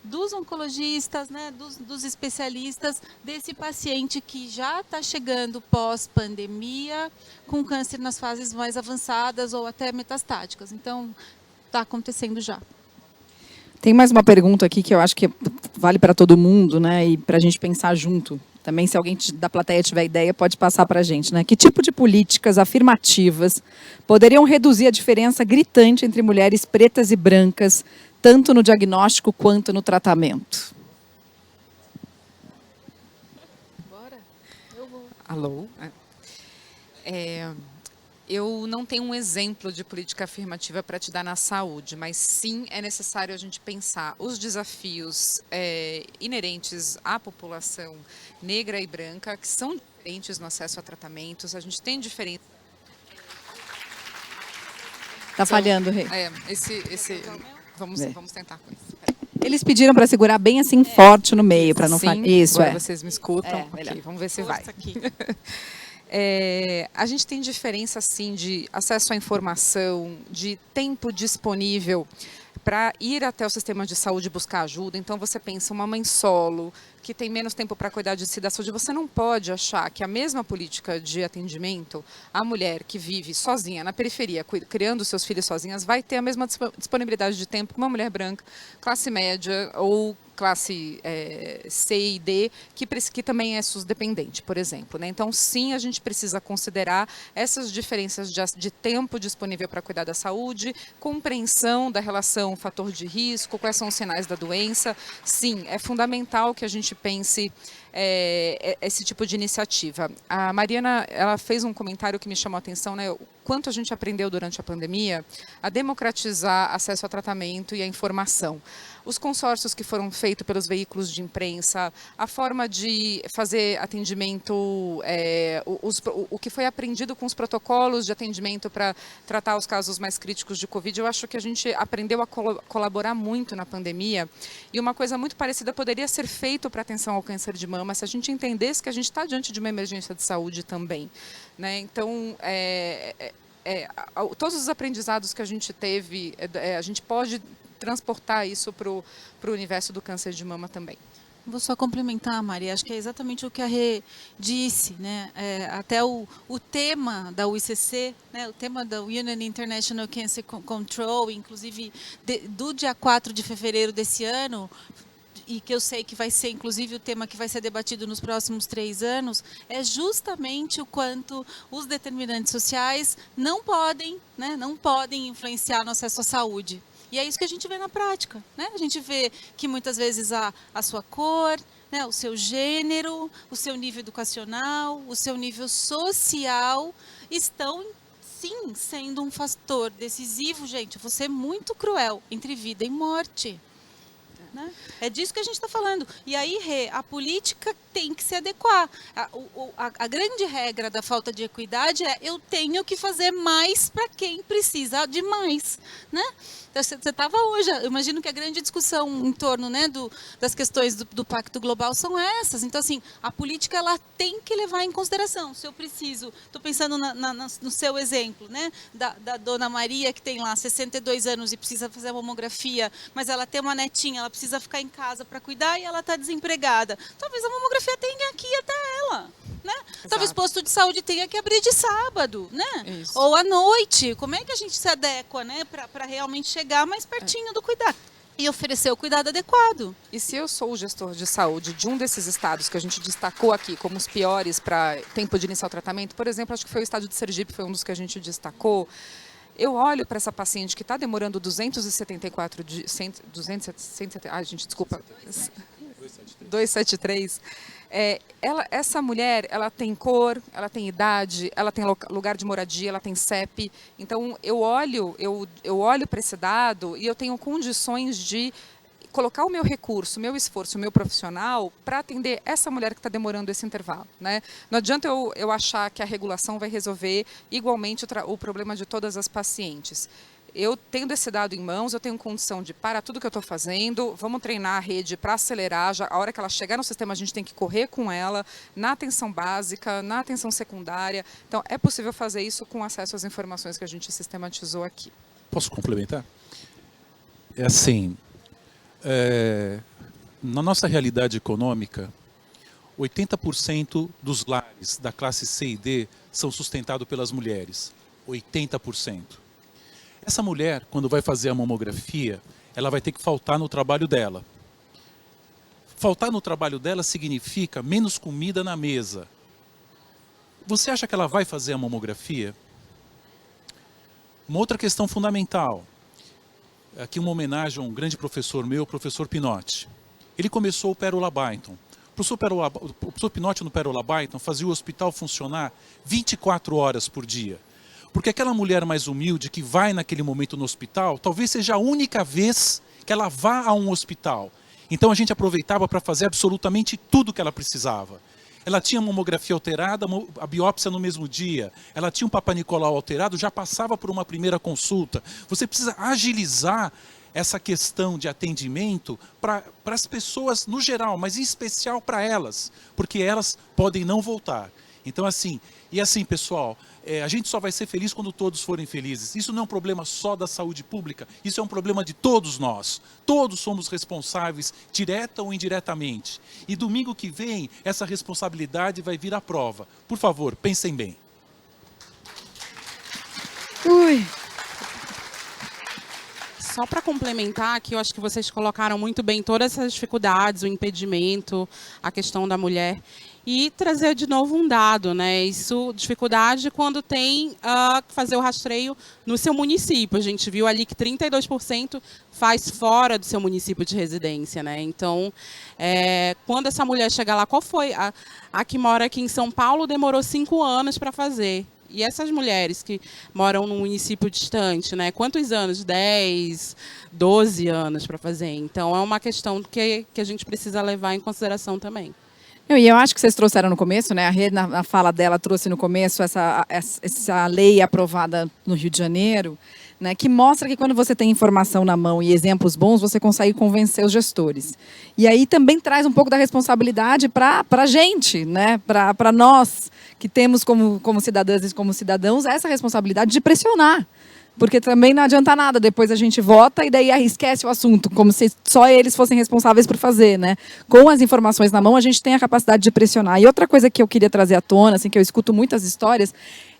dos oncologistas, né, dos especialistas, desse paciente que já está chegando pós-pandemia, com câncer nas fases mais avançadas ou até metastáticas. Então, está acontecendo já. Tem mais uma pergunta aqui que eu acho que vale para todo mundo, né, e para a gente pensar junto. Também, se alguém da plateia tiver ideia, pode passar para a gente, né? Que tipo de políticas afirmativas poderiam reduzir a diferença gritante entre mulheres pretas e brancas, tanto no diagnóstico quanto no tratamento? Bora. Eu vou. Alô? Eu não tenho um exemplo de política afirmativa para te dar na saúde, mas sim é necessário a gente pensar os desafios inerentes à população negra e branca, que são diferentes no acesso a tratamentos. A gente tem diferentes... Está falhando, Rê. Vamos tentar com isso. Eles pediram para segurar bem assim forte no meio, para não falhar. Isso, vocês me escutam. Okay, vamos ver se vai. Aqui. A gente tem diferença, sim, de acesso à informação, de tempo disponível para ir até o sistema de saúde buscar ajuda. Então, você pensa, uma mãe solo, que tem menos tempo para cuidar de si da saúde, você não pode achar que a mesma política de atendimento, a mulher que vive sozinha na periferia, criando seus filhos sozinhas, vai ter a mesma disponibilidade de tempo que uma mulher branca, classe média ou classe C e D, que também é SUS-dependente, por exemplo, né? Então, sim, a gente precisa considerar essas diferenças de tempo disponível para cuidar da saúde, compreensão da relação fator de risco, quais são os sinais da doença. Sim, é fundamental que a gente pense esse tipo de iniciativa. A Mariana, ela fez um comentário que me chamou a atenção, né? O quanto a gente aprendeu durante a pandemia a democratizar acesso ao tratamento e à informação. Os consórcios que foram feitos pelos veículos de imprensa, a forma de fazer atendimento, o que foi aprendido com os protocolos de atendimento para tratar os casos mais críticos de Covid, eu acho que a gente aprendeu a colaborar muito na pandemia, e uma coisa muito parecida poderia ser feito para atenção ao câncer de mama, se a gente entendesse que a gente está diante de uma emergência de saúde também, né? Então, todos os aprendizados que a gente teve, a gente pode transportar isso para o universo do câncer de mama também. Vou só complementar, Maria, acho que é exatamente o que a Rê disse, né? Até o tema da UICC, né? O tema da Union International Cancer Control, inclusive do dia 4 de fevereiro desse ano, e que eu sei que vai ser, inclusive, o tema que vai ser debatido nos próximos 3 anos, é justamente o quanto os determinantes sociais não podem influenciar no acesso à saúde. E é isso que a gente vê na prática, né? A gente vê que muitas vezes a sua cor, né, o seu gênero, o seu nível educacional, o seu nível social estão, sim, sendo um fator decisivo, gente. Vou ser muito cruel, entre vida e morte. Né? É disso que a gente está falando. E aí, a política tem que se adequar. A grande regra da falta de equidade é eu tenho que fazer mais para quem precisa de mais. Né? Você estava hoje, eu imagino que a grande discussão em torno, né, das questões do Pacto Global são essas. Então, assim, a política ela tem que levar em consideração. Se eu preciso, estou pensando no seu exemplo, né, da dona Maria, que tem lá 62 anos e precisa fazer a mamografia, mas ela tem uma netinha, ela precisa ficar em casa para cuidar e ela está desempregada. Talvez a mamografia tenha que ir até ela. Né? Talvez o posto de saúde tenha que abrir de sábado, né? Isso. Ou à noite. Como é que a gente se adequa, né, para realmente chegar mais pertinho do cuidado e oferecer o cuidado adequado? E se eu sou o gestor de saúde de um desses estados que a gente destacou aqui como os piores para tempo de iniciar o tratamento, por exemplo, acho que foi o estado de Sergipe, foi um dos que a gente destacou. Eu olho para essa paciente que está demorando 274 dias, 273. Essa mulher, ela tem cor, ela tem idade, ela tem lugar de moradia, ela tem CEP. Então, eu olho para esse dado e eu tenho condições de colocar o meu recurso, o meu esforço, o meu profissional para atender essa mulher que está demorando esse intervalo. Né? Não adianta eu achar que a regulação vai resolver igualmente o problema de todas as pacientes. Eu tendo esse dado em mãos, eu tenho condição de parar tudo que eu estou fazendo, vamos treinar a rede para acelerar, a hora que ela chegar no sistema a gente tem que correr com ela, na atenção básica, na atenção secundária. Então, é possível fazer isso com acesso às informações que a gente sistematizou aqui. Posso complementar? É assim, na nossa realidade econômica, 80% dos lares da classe C e D são sustentados pelas mulheres. 80%. Essa mulher, quando vai fazer a mamografia, ela vai ter que faltar no trabalho dela. Faltar no trabalho dela significa menos comida na mesa. Você acha que ela vai fazer a mamografia? Uma outra questão fundamental. Aqui uma homenagem a um grande professor meu, o professor Pinotti. Ele começou o Pérola Byton. O professor Pinotti no Pérola Byton fazia o hospital funcionar 24 horas por dia. Porque aquela mulher mais humilde que vai naquele momento no hospital, talvez seja a única vez que ela vá a um hospital. Então a gente aproveitava para fazer absolutamente tudo que ela precisava. Ela tinha mamografia alterada, a biópsia no mesmo dia. Ela tinha um Papa Nicolau alterado, já passava por uma primeira consulta. Você precisa agilizar essa questão de atendimento para as pessoas no geral, mas em especial para elas, porque elas podem não voltar. Então assim, pessoal, a gente só vai ser feliz quando todos forem felizes. Isso não é um problema só da saúde pública, isso é um problema de todos nós. Todos somos responsáveis, direta ou indiretamente. E domingo que vem, essa responsabilidade vai vir à prova. Por favor, pensem bem. Ui. Só para complementar, que eu acho que vocês colocaram muito bem todas essas dificuldades, o impedimento, a questão da mulher. E trazer de novo um dado, né? Isso, dificuldade quando tem que fazer o rastreio no seu município. A gente viu ali que 32% faz fora do seu município de residência, né? Então, quando essa mulher chegar lá, qual foi? A que mora aqui em São Paulo demorou 5 anos para fazer. E essas mulheres que moram num município distante, né? Quantos anos? 10, 12 anos para fazer. Então, é uma questão que a gente precisa levar em consideração também. E eu acho que vocês trouxeram no começo, né? A Rê, na fala dela, trouxe no começo essa lei aprovada no Rio de Janeiro, né, que mostra que quando você tem informação na mão e exemplos bons, você consegue convencer os gestores. E aí também traz um pouco da responsabilidade para a gente, né? Para nós que temos como cidadãs e como cidadãos essa responsabilidade de pressionar. Porque também não adianta nada, depois a gente vota e daí esquece o assunto, como se só eles fossem responsáveis por fazer, né? Com as informações na mão, a gente tem a capacidade de pressionar. E outra coisa que eu queria trazer à tona, assim, que eu escuto muitas histórias,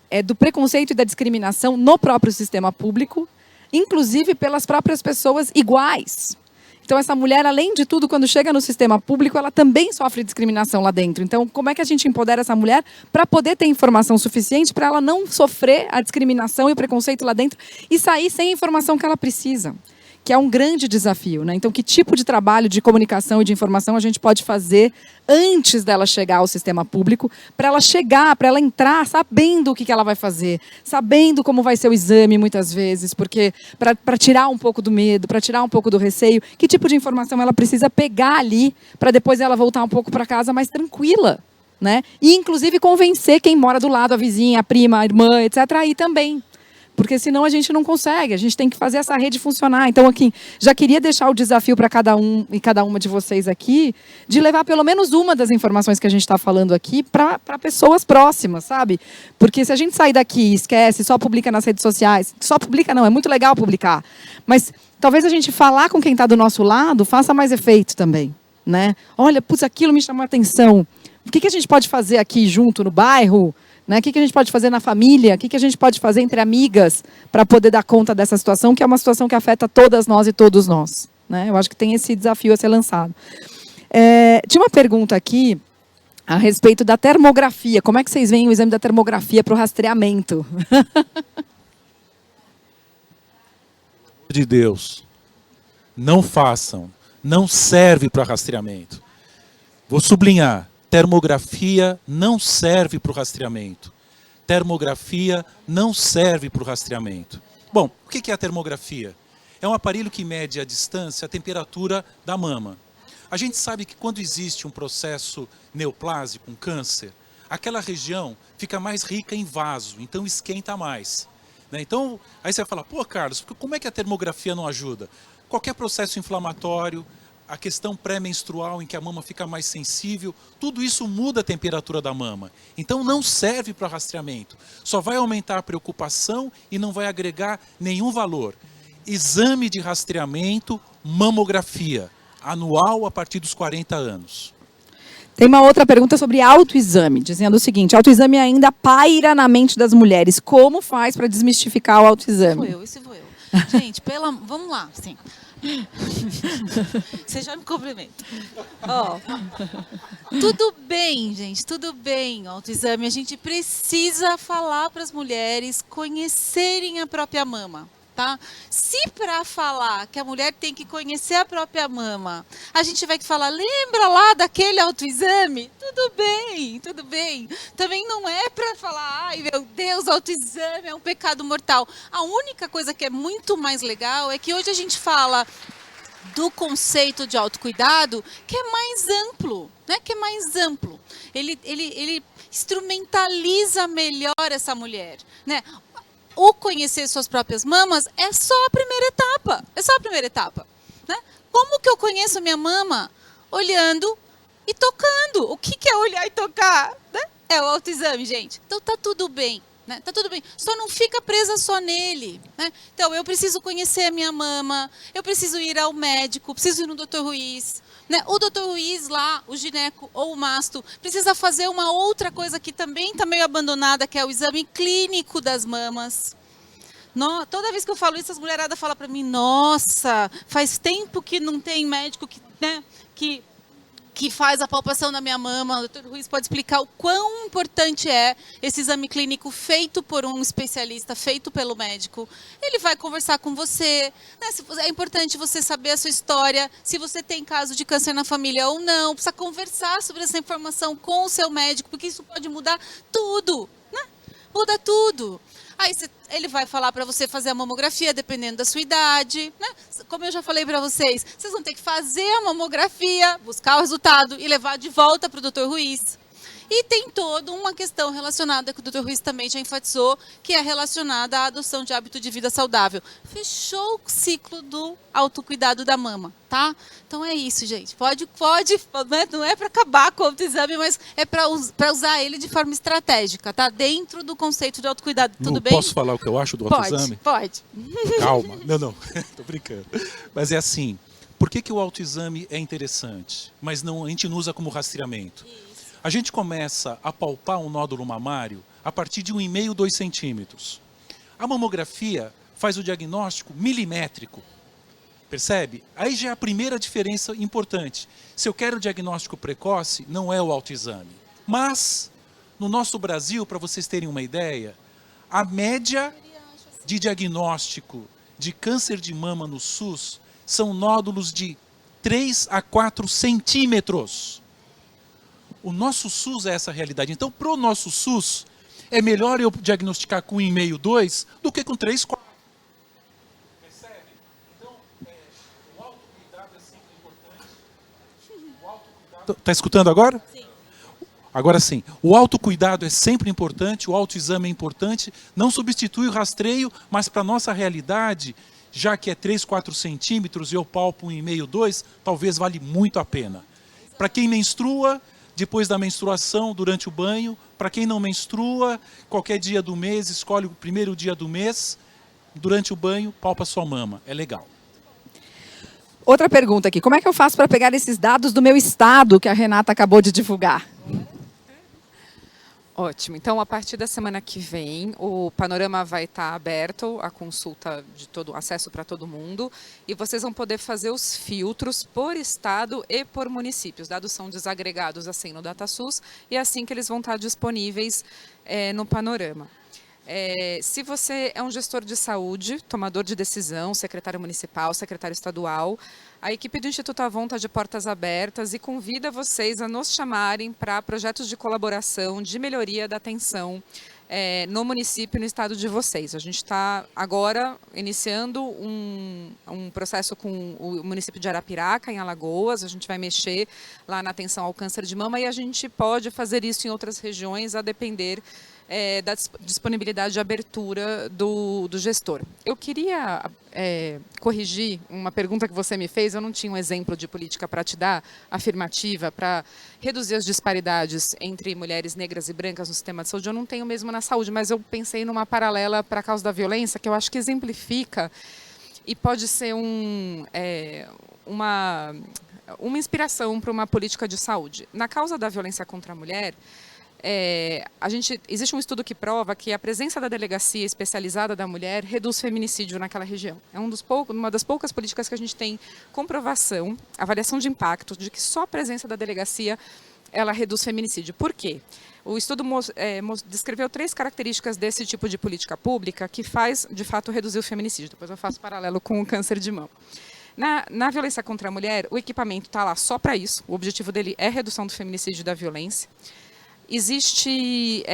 é do preconceito e da discriminação no próprio sistema público, inclusive pelas próprias pessoas iguais. Então, essa mulher, além de tudo, quando chega no sistema público, ela também sofre discriminação lá dentro. Então, como é que a gente empodera essa mulher para poder ter informação suficiente para ela não sofrer a discriminação e o preconceito lá dentro e sair sem a informação que ela precisa? Que é um grande desafio, né? Então, que tipo de trabalho de comunicação e de informação a gente pode fazer antes dela chegar ao sistema público, para ela chegar, para ela entrar sabendo o que ela vai fazer, sabendo como vai ser o exame, muitas vezes, porque para tirar um pouco do medo, para tirar um pouco do receio, que tipo de informação ela precisa pegar ali, para depois ela voltar um pouco para casa mais tranquila, né? E, inclusive, convencer quem mora do lado, a vizinha, a prima, a irmã, etc., aí também. Porque senão a gente não consegue, a gente tem que fazer essa rede funcionar. Então, aqui, já queria deixar o desafio para cada um e cada uma de vocês aqui, de levar pelo menos uma das informações que a gente está falando aqui para pessoas próximas, sabe? Porque se a gente sair daqui e esquece, só publica nas redes sociais, só publica não, é muito legal publicar, mas talvez a gente falar com quem está do nosso lado faça mais efeito também, né? Olha, putz, aquilo me chamou a atenção. O que a gente pode fazer aqui junto no bairro? Né? O que a gente pode fazer na família? O que a gente pode fazer entre amigas para poder dar conta dessa situação, que é uma situação que afeta todas nós e todos nós, né? Eu acho que tem esse desafio a ser lançado. Tinha uma pergunta aqui a respeito da termografia. Como é que vocês veem o exame da termografia para o rastreamento? De Deus, não façam, não serve para rastreamento. Vou sublinhar. Termografia não serve para o rastreamento. Termografia não serve para o rastreamento. Bom, o que é a termografia? É um aparelho que mede a distância, a temperatura da mama. A gente sabe que quando existe um processo neoplásico, um câncer, aquela região fica mais rica em vaso, então esquenta mais, né? Então, aí você vai falar, pô, Carlos, como é que a termografia não ajuda? Qualquer processo inflamatório, a questão pré-menstrual em que a mama fica mais sensível, tudo isso muda a temperatura da mama. Então não serve para rastreamento. Só vai aumentar a preocupação e não vai agregar nenhum valor. Exame de rastreamento, mamografia, anual a partir dos 40 anos. Tem uma outra pergunta sobre autoexame, dizendo o seguinte: autoexame ainda paira na mente das mulheres. Como faz para desmistificar o autoexame? Esse vou eu. Gente, vamos lá, sim. Você já me cumprimenta. Tudo bem, gente, tudo bem. Autoexame, a gente precisa falar para as mulheres conhecerem a própria mama, tá? Se para falar que a mulher tem que conhecer a própria mama, a gente vai falar, lembra lá daquele autoexame? Tudo bem, tudo bem. Também não é para falar, ai meu Deus, autoexame é um pecado mortal. A única coisa que é muito mais legal é que hoje a gente fala do conceito de autocuidado que é mais amplo, né? Que é mais amplo. Ele instrumentaliza melhor essa mulher, né? O conhecer suas próprias mamas é só a primeira etapa. É só a primeira etapa, né? Como que eu conheço minha mama? Olhando e tocando. O que é olhar e tocar? Né? É o autoexame, gente. Então tá tudo bem. Né? Tá tudo bem. Só não fica presa só nele. Né? Então eu preciso conhecer a minha mama. Eu preciso ir ao médico. Preciso ir no Dr. Ruiz. Né? O Dr. Ruiz lá, o gineco ou o masto, precisa fazer uma outra coisa que também está meio abandonada, que é o exame clínico das mamas. Toda vez que eu falo isso, as mulheradas falam para mim, nossa, faz tempo que não tem médico que faz a palpação da minha mama. O Dr. Ruiz pode explicar o quão importante é esse exame clínico feito por um especialista, feito pelo médico. Ele vai conversar com você, né? É importante você saber a sua história, se você tem caso de câncer na família ou não. Precisa conversar sobre essa informação com o seu médico, porque isso pode mudar tudo, né? Muda tudo. Aí ele vai falar para você fazer a mamografia, dependendo da sua idade, né? Como eu já falei para vocês, vocês vão ter que fazer a mamografia, buscar o resultado e levar de volta para o Dr. Ruiz. E tem toda uma questão relacionada, que o Dr. Ruiz também já enfatizou, que é relacionada à adoção de hábito de vida saudável. Fechou o ciclo do autocuidado da mama, tá? Então é isso, gente. Pode, né? Não é para acabar com o autoexame, mas é para usar ele de forma estratégica, tá? Dentro do conceito de autocuidado. Tudo bem? Posso falar o que eu acho do autoexame? Pode. Calma. Não. Tô brincando. Mas é assim, por que o autoexame é interessante, mas a gente não usa como rastreamento? A gente começa a palpar um nódulo mamário a partir de 1,5, 2 centímetros. A mamografia faz o diagnóstico milimétrico. Percebe? Aí já é a primeira diferença importante. Se eu quero diagnóstico precoce, não é o autoexame. Mas, no nosso Brasil, para vocês terem uma ideia, a média de diagnóstico de câncer de mama no SUS são nódulos de 3 a 4 centímetros. O nosso SUS é essa realidade. Então, para o nosso SUS, é melhor eu diagnosticar com 1,5, 2, do que com 3, 4. Percebe? Então, o autocuidado é sempre importante. Está escutando agora? Sim. Agora sim. O autocuidado é sempre importante, o autoexame é importante. Não substitui o rastreio, mas para a nossa realidade, já que é 3, 4 centímetros e eu palpo 1,5, 2, talvez vale muito a pena. Para quem menstrua, depois da menstruação, durante o banho. Para quem não menstrua, qualquer dia do mês, escolhe o primeiro dia do mês, durante o banho, palpa sua mama. É legal. Outra pergunta aqui. Como é que eu faço para pegar esses dados do meu estado que a Renata acabou de divulgar? Ótimo. Então, a partir da semana que vem, o Panorama vai estar aberto, a consulta de acesso para todo mundo, e vocês vão poder fazer os filtros por estado e por município. Os dados são desagregados assim no DataSUS e é assim que eles vão estar disponíveis no Panorama. Se você é um gestor de saúde, tomador de decisão, secretário municipal, secretário estadual, a equipe do Instituto Avon está de portas abertas e convida vocês a nos chamarem para projetos de colaboração, de melhoria da atenção no município e no estado de vocês. A gente está agora iniciando um processo com o município de Arapiraca, em Alagoas. A gente vai mexer lá na atenção ao câncer de mama e a gente pode fazer isso em outras regiões, a depender da disponibilidade de abertura do gestor. Eu queria corrigir uma pergunta que você me fez. Eu não tinha um exemplo de política para te dar, afirmativa, para reduzir as disparidades entre mulheres negras e brancas no sistema de saúde. Eu não tenho mesmo na saúde, mas eu pensei numa paralela para a causa da violência, que eu acho que exemplifica e pode ser uma inspiração para uma política de saúde. Na causa da violência contra a mulher, existe um estudo que prova que a presença da delegacia especializada da mulher reduz feminicídio naquela região. É uma das poucas políticas que a gente tem comprovação, avaliação de impacto, de que só a presença da delegacia ela reduz feminicídio. Por quê? O estudo descreveu 3 características desse tipo de política pública que faz, de fato, reduzir o feminicídio. Depois eu faço paralelo com o câncer de mama. Na violência contra a mulher, o equipamento está lá só para isso. O objetivo dele é a redução do feminicídio e da violência. Existe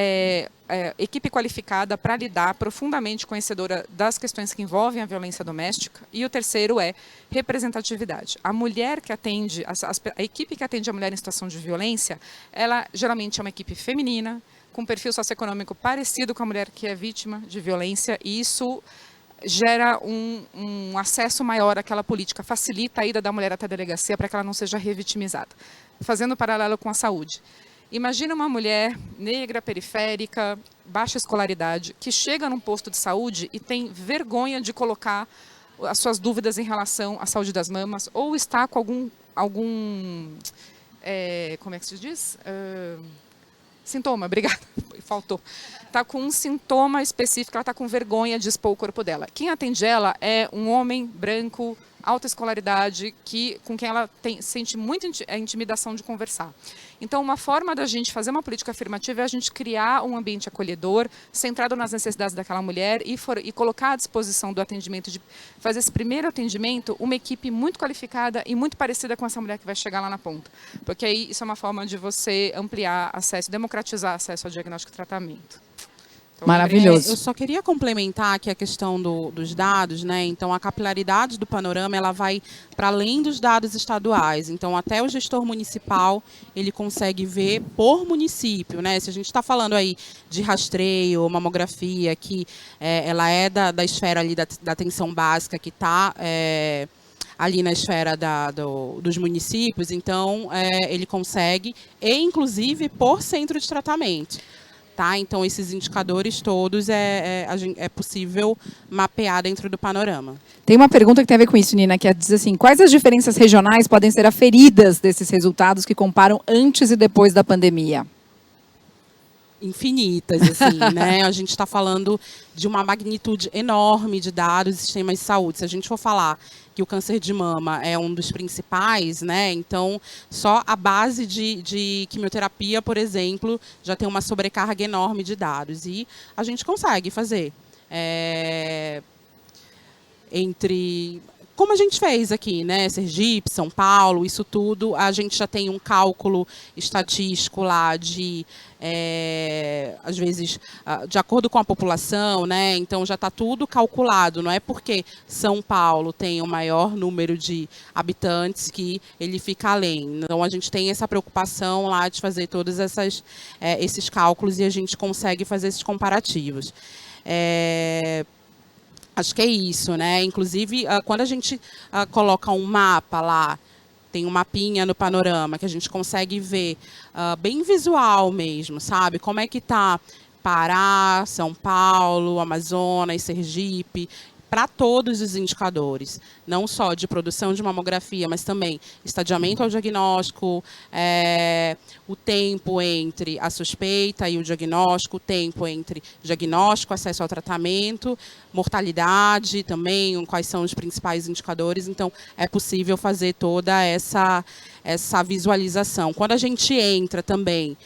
equipe qualificada para lidar, profundamente conhecedora das questões que envolvem a violência doméstica. E o terceiro é representatividade. A mulher que atende, a equipe que atende a mulher em situação de violência, ela geralmente é uma equipe feminina, com perfil socioeconômico parecido com a mulher que é vítima de violência, e isso gera um acesso maior àquela política, facilita a ida da mulher até a delegacia para que ela não seja revitimizada. Fazendo paralelo com a saúde. Imagina uma mulher negra, periférica, baixa escolaridade, que chega num posto de saúde e tem vergonha de colocar as suas dúvidas em relação à saúde das mamas, ou está com algum como é que se diz? Sintoma, obrigada, faltou. Está com um sintoma específico, ela está com vergonha de expor o corpo dela. Quem atende ela é um homem branco, alta escolaridade, com quem ela sente muita intimidação de conversar. Então, uma forma da gente fazer uma política afirmativa é a gente criar um ambiente acolhedor, centrado nas necessidades daquela mulher e colocar à disposição do atendimento, de fazer esse primeiro atendimento, uma equipe muito qualificada e muito parecida com essa mulher que vai chegar lá na ponta. Porque aí isso é uma forma de você ampliar acesso, democratizar acesso ao diagnóstico e tratamento. Maravilhoso. Eu só queria complementar aqui a questão dos dados, né? Então, a capilaridade do panorama, ela vai para além dos dados estaduais. Então, até o gestor municipal, ele consegue ver por município, né? Se a gente está falando aí de rastreio, mamografia, que ela é da esfera ali da atenção básica, que está ali na esfera dos municípios, então, ele consegue, e inclusive por centro de tratamento. Tá? Então, esses indicadores todos é possível mapear dentro do panorama. Tem uma pergunta que tem a ver com isso, Nina, que diz assim: quais as diferenças regionais podem ser aferidas desses resultados que comparam antes e depois da pandemia? infinitas, assim, né? A gente está falando de uma magnitude enorme de dados e sistemas de saúde. Se a gente for falar que o câncer de mama é um dos principais, né? Então, só a base de quimioterapia, por exemplo, já tem uma sobrecarga enorme de dados. E a gente consegue fazer. Como a gente fez aqui, né? Sergipe, São Paulo, isso tudo, a gente já tem um cálculo estatístico lá às vezes, de acordo com a população, né? Então já está tudo calculado. Não é porque São Paulo tem o maior número de habitantes que ele fica além. Então a gente tem essa preocupação lá de fazer todos esses cálculos e a gente consegue fazer esses comparativos. Acho que é isso, né? Inclusive, quando a gente coloca um mapa lá, tem um mapinha no panorama que a gente consegue ver bem visual mesmo, sabe? Como é que está Pará, São Paulo, Amazonas, Sergipe, para todos os indicadores, não só de produção de mamografia, mas também estadiamento ao diagnóstico, o tempo entre a suspeita e o diagnóstico, o tempo entre diagnóstico, acesso ao tratamento, mortalidade também, quais são os principais indicadores. Então, é possível fazer toda essa visualização. Quando a gente entra também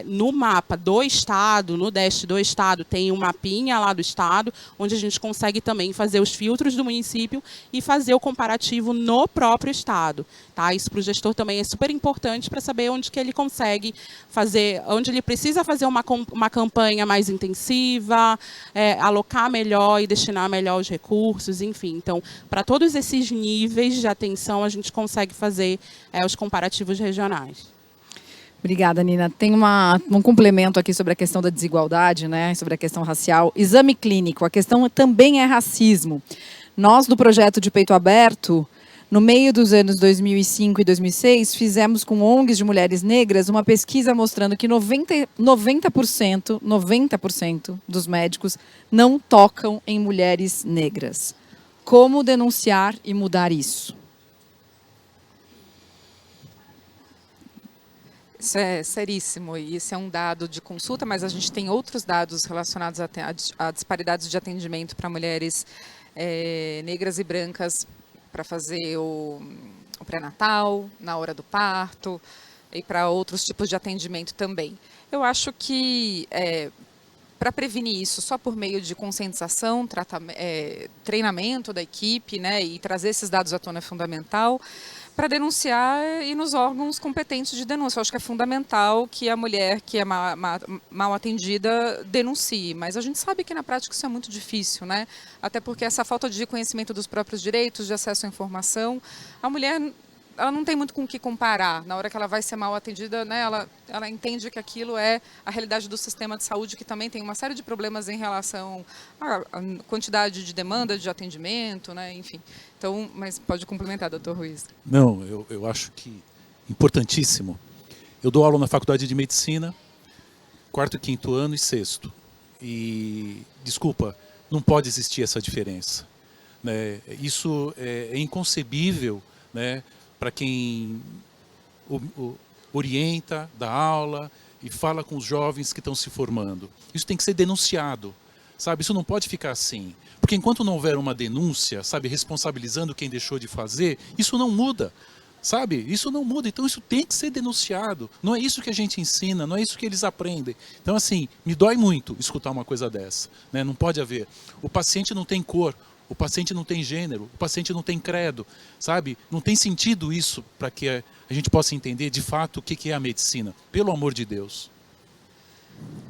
no mapa do Estado, no DEST do Estado, tem um mapinha lá do Estado, onde a gente consegue também fazer os filtros do município e fazer o comparativo no próprio Estado. Tá? Isso para o gestor também é super importante para saber onde que ele consegue fazer, onde ele precisa fazer uma campanha mais intensiva, alocar melhor e destinar melhor os recursos, enfim. Então, para todos esses níveis de atenção, a gente consegue fazer os comparativos regionais. Obrigada, Nina. Tem um complemento aqui sobre a questão da desigualdade, né? Sobre a questão racial. Exame clínico, a questão também é racismo. Nós, do projeto de Peito Aberto, no meio dos anos 2005 e 2006, fizemos com ONGs de mulheres negras uma pesquisa mostrando que 90% dos médicos não tocam em mulheres negras. Como denunciar e mudar isso? Isso é seríssimo e esse é um dado de consulta, mas a gente tem outros dados relacionados a disparidades de atendimento para mulheres negras e brancas para fazer o pré-natal, na hora do parto e para outros tipos de atendimento também. Eu acho que para prevenir isso só por meio de conscientização, treinamento da equipe, né, e trazer esses dados à tona é fundamental. Para denunciar e nos órgãos competentes de denúncia. Eu acho que é fundamental que a mulher que é mal atendida denuncie, mas a gente sabe que na prática isso é muito difícil, né? Até porque essa falta de conhecimento dos próprios direitos, de acesso à informação, a mulher ela não tem muito com o que comparar. Na hora que ela vai ser mal atendida, né, ela entende que aquilo é a realidade do sistema de saúde, que também tem uma série de problemas em relação à quantidade de demanda de atendimento, né, enfim. Então, mas pode complementar, doutor Ruiz. Não, eu acho que importantíssimo. Eu dou aula na Faculdade de Medicina, 4º, 5º ano e 6º. E, desculpa, não pode existir essa diferença. Né? Isso é inconcebível, né, para quem orienta, dá aula e fala com os jovens que estão se formando. Isso tem que ser denunciado, sabe? Isso não pode ficar assim. Porque enquanto não houver uma denúncia, sabe, responsabilizando quem deixou de fazer, isso não muda, sabe? Isso não muda, então isso tem que ser denunciado. Não é isso que a gente ensina, não é isso que eles aprendem. Então, assim, me dói muito escutar uma coisa dessa, né? Não pode haver. O paciente não tem cor, o paciente não tem gênero, o paciente não tem credo, sabe? Não tem sentido isso para que a gente possa entender de fato o que é a medicina, pelo amor de Deus.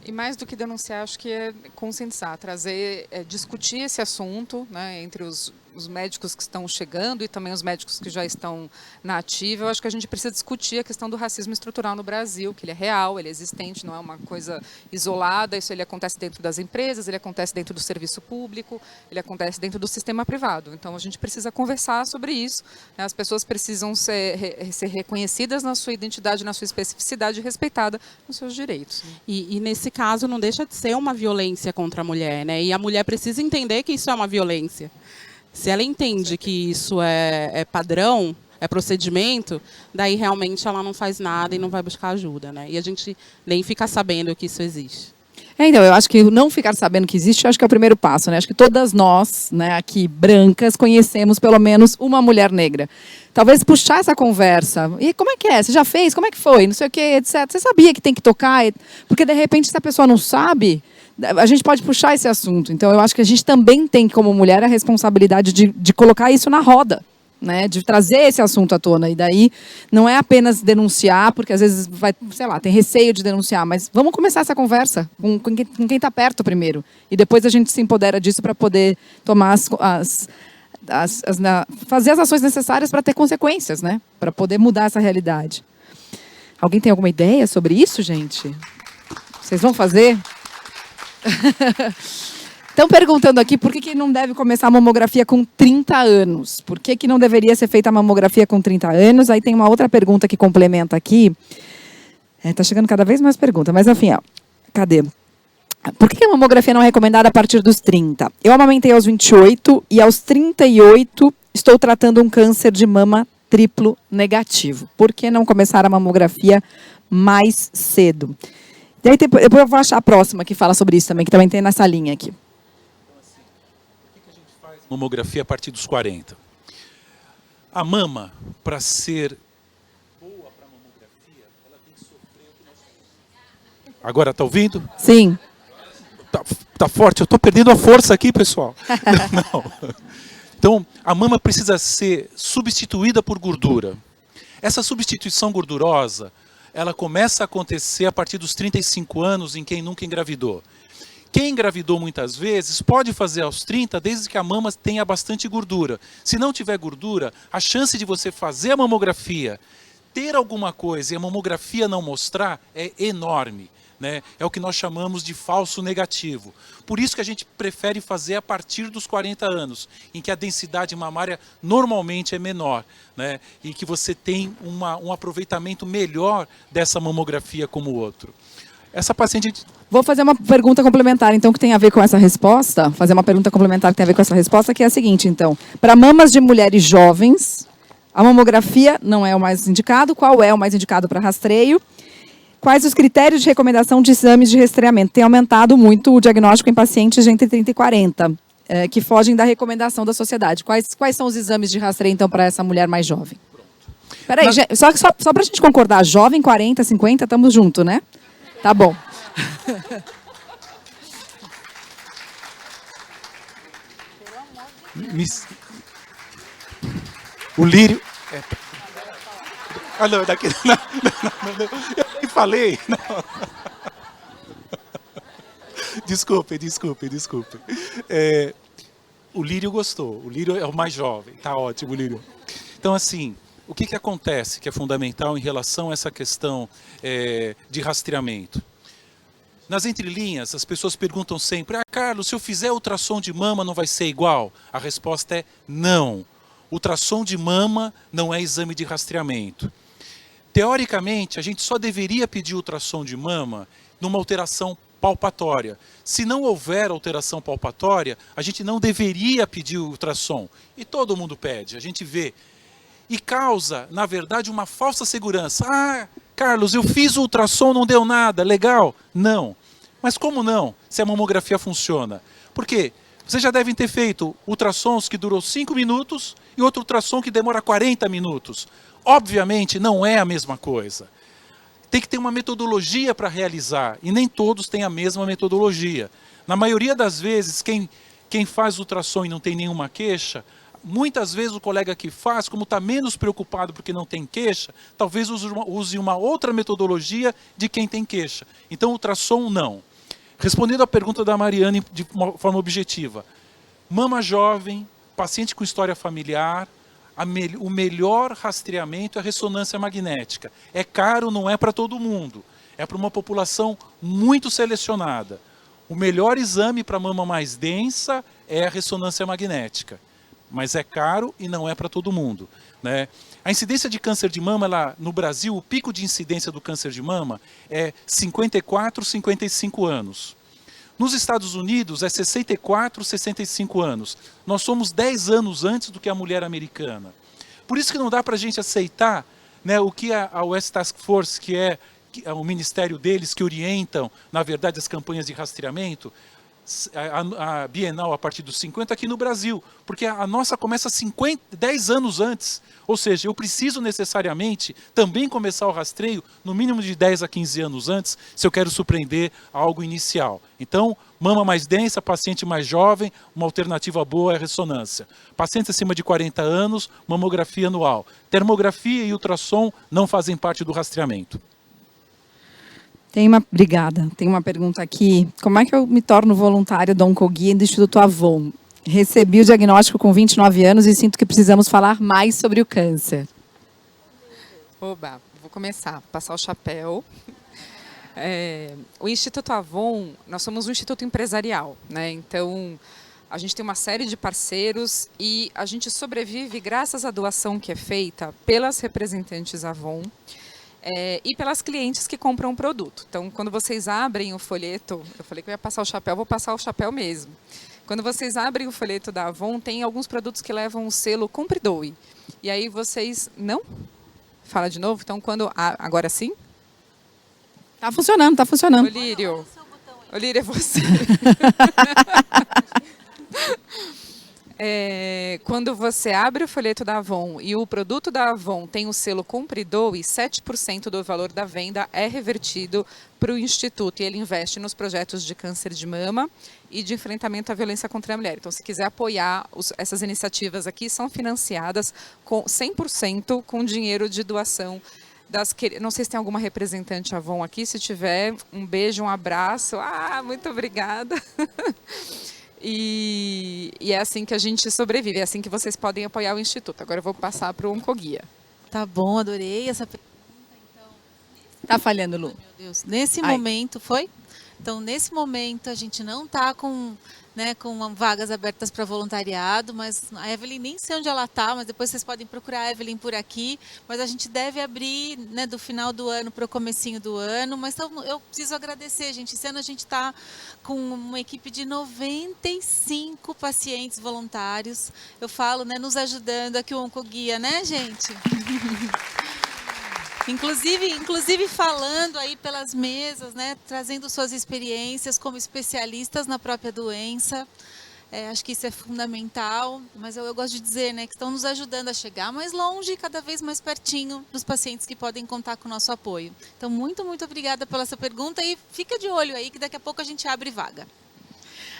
E mais do que denunciar, acho que é conscientizar, trazer, discutir esse assunto, né, entre os médicos que estão chegando e também os médicos que já estão na ativa. Eu acho que a gente precisa discutir a questão do racismo estrutural no Brasil, que ele é real, ele é existente, não é uma coisa isolada. Isso ele acontece dentro das empresas, ele acontece dentro do serviço público, ele acontece dentro do sistema privado. Então a gente precisa conversar sobre isso, né? As pessoas precisam ser reconhecidas na sua identidade, na sua especificidade e respeitada nos seus direitos. E nesse caso não deixa de ser uma violência contra a mulher, né? E a mulher precisa entender que isso é uma violência. Se ela entende que isso é padrão, procedimento, daí realmente ela não faz nada e não vai buscar ajuda, né? E a gente nem fica sabendo que isso existe. Então, eu acho que não ficar sabendo que existe, eu acho que é o primeiro passo, né? Acho que todas nós, né, aqui, brancas, conhecemos pelo menos uma mulher negra. Talvez puxar essa conversa. E como é que é? Você já fez? Como é que foi? Não sei o quê, etc. Você sabia que tem que tocar? Porque, de repente, se a pessoa não sabe, a gente pode puxar esse assunto. Então, eu acho que a gente também tem, como mulher, a responsabilidade de colocar isso na roda. Né, de trazer esse assunto à tona. E daí não é apenas denunciar, porque às vezes vai, sei lá, tem receio de denunciar, mas vamos começar essa conversa com quem está perto primeiro. E depois a gente se empodera disso para poder tomar fazer as ações necessárias para ter consequências, né? Para poder mudar essa realidade. Alguém tem alguma ideia sobre isso, gente? Vocês vão fazer? Estão perguntando aqui por que não deve começar a mamografia com 30 anos. Por que não deveria ser feita a mamografia com 30 anos? Aí tem uma outra pergunta que complementa aqui. Está chegando cada vez mais pergunta, mas enfim, ó, cadê? Por que a mamografia não é recomendada a partir dos 30? Eu amamentei aos 28 e aos 38 estou tratando um câncer de mama triplo negativo. Por que não começar a mamografia mais cedo? E aí, depois eu vou achar a próxima que fala sobre isso também, que também tem nessa linha aqui. Mamografia a partir dos 40. A mama, para ser boa para a mamografia, ela tem que sofrer o que nós... Agora, está ouvindo? Sim. Tá forte, eu estou perdendo a força aqui, pessoal. Não. Então, a mama precisa ser substituída por gordura. Essa substituição gordurosa, ela começa a acontecer a partir dos 35 anos em quem nunca engravidou. Quem engravidou muitas vezes pode fazer aos 30, desde que a mama tenha bastante gordura. Se não tiver gordura, a chance de você fazer a mamografia, ter alguma coisa e a mamografia não mostrar é enorme. Né? É o que nós chamamos de falso negativo. Por isso que a gente prefere fazer a partir dos 40 anos, em que a densidade mamária normalmente é menor, né? E que você tem um aproveitamento melhor dessa mamografia como o outro. Essa paciente... Vou fazer uma pergunta complementar, então, que tem a ver com essa resposta. Fazer uma pergunta complementar que tem a ver com essa resposta, que é a seguinte, então. Para mamas de mulheres jovens, a mamografia não é o mais indicado. Qual é o mais indicado para rastreio? Quais os critérios de recomendação de exames de rastreamento? Tem aumentado muito o diagnóstico em pacientes de entre 30 e 40, que fogem da recomendação da sociedade. Quais são os exames de rastreio, então, para essa mulher mais jovem? Peraí, só para a gente concordar, jovem, 40, 50, estamos juntos, né? Tá bom. O lírio... Ah, não, daqui... Não. Eu nem falei. Não. Desculpe. O Lírio gostou. O Lírio é o mais jovem. Tá ótimo, Lírio. Então, assim... O que acontece que é fundamental em relação a essa questão de rastreamento? Nas entrelinhas, as pessoas perguntam sempre, Carlos, se eu fizer ultrassom de mama não vai ser igual? A resposta é não. Ultrassom de mama não é exame de rastreamento. Teoricamente, a gente só deveria pedir ultrassom de mama numa alteração palpatória. Se não houver alteração palpatória, a gente não deveria pedir ultrassom. E todo mundo pede, a gente vê. E causa, na verdade, uma falsa segurança. Carlos, eu fiz o ultrassom, não deu nada, legal? Não. Mas como não, se a mamografia funciona? Por quê? Vocês já devem ter feito ultrassons que durou 5 minutos e outro ultrassom que demora 40 minutos. Obviamente, não é a mesma coisa. Tem que ter uma metodologia para realizar, e nem todos têm a mesma metodologia. Na maioria das vezes, quem faz ultrassom e não tem nenhuma queixa, muitas vezes o colega que faz, como está menos preocupado porque não tem queixa, talvez use uma outra metodologia de quem tem queixa. Então, ultrassom, não. Respondendo à pergunta da Mariane de uma forma objetiva. Mama jovem, paciente com história familiar, o melhor rastreamento é a ressonância magnética. É caro, não é para todo mundo. É para uma população muito selecionada. O melhor exame para mama mais densa é a ressonância magnética. Mas é caro e não é para todo mundo, né? A incidência de câncer de mama, no Brasil, o pico de incidência do câncer de mama é 54, 55 anos. Nos Estados Unidos é 64, 65 anos. Nós somos 10 anos antes do que a mulher americana. Por isso que não dá para a gente aceitar, né, o que a West Task Force, que é o ministério deles, que orientam, na verdade, as campanhas de rastreamento, a Bienal a partir dos 50 aqui no Brasil, porque a nossa começa 10 anos antes, ou seja, eu preciso necessariamente também começar o rastreio no mínimo de 10 a 15 anos antes, se eu quero surpreender algo inicial. Então, mama mais densa, paciente mais jovem, uma alternativa boa é a ressonância. Pacientes acima de 40 anos, mamografia anual. Termografia e ultrassom não fazem parte do rastreamento. Obrigada. Tem uma pergunta aqui. Como é que eu me torno voluntário da Oncoguia do Instituto Avon? Recebi o diagnóstico com 29 anos e sinto que precisamos falar mais sobre o câncer. Oba, vou começar, passar o chapéu. O Instituto Avon, nós somos um instituto empresarial, né? Então, a gente tem uma série de parceiros e a gente sobrevive graças à doação que é feita pelas representantes Avon, e pelas clientes que compram o produto. Então, quando vocês abrem o folheto, eu falei que eu ia passar o chapéu, vou passar o chapéu mesmo. Quando vocês abrem o folheto da Avon, tem alguns produtos que levam o selo Compre Doe. E aí vocês... Não? Fala de novo. Então, agora sim? Tá funcionando, tá funcionando. Olírio, é você. Quando você abre o folheto da Avon e o produto da Avon tem o selo Compre Doe, 7% do valor da venda é revertido para o Instituto e ele investe nos projetos de câncer de mama e de enfrentamento à violência contra a mulher. Então, se quiser apoiar, essas iniciativas aqui são financiadas com 100% com dinheiro de doação não sei se tem alguma representante Avon aqui, se tiver, um beijo, um abraço. Muito obrigada. E é assim que a gente sobrevive, é assim que vocês podem apoiar o Instituto. Agora eu vou passar para o Oncoguia. Tá bom, adorei essa pergunta. Então, tá falhando, Lu? Meu Deus, nesse momento, foi? Então, nesse momento, a gente não está com vagas abertas para voluntariado, mas a Evelyn, nem sei onde ela está, mas depois vocês podem procurar a Evelyn por aqui, mas a gente deve abrir, né, do final do ano para o comecinho do ano, mas então, eu preciso agradecer, gente, esse ano a gente está com uma equipe de 95 pacientes voluntários, eu falo, né, nos ajudando aqui o Oncoguia, né, gente? Inclusive falando aí pelas mesas, né, trazendo suas experiências como especialistas na própria doença. Acho que isso é fundamental, mas eu gosto de dizer, né, que estão nos ajudando a chegar mais longe e cada vez mais pertinho dos pacientes que podem contar com o nosso apoio. Então, muito, muito obrigada pela essa pergunta e fica de olho aí que daqui a pouco a gente abre vaga.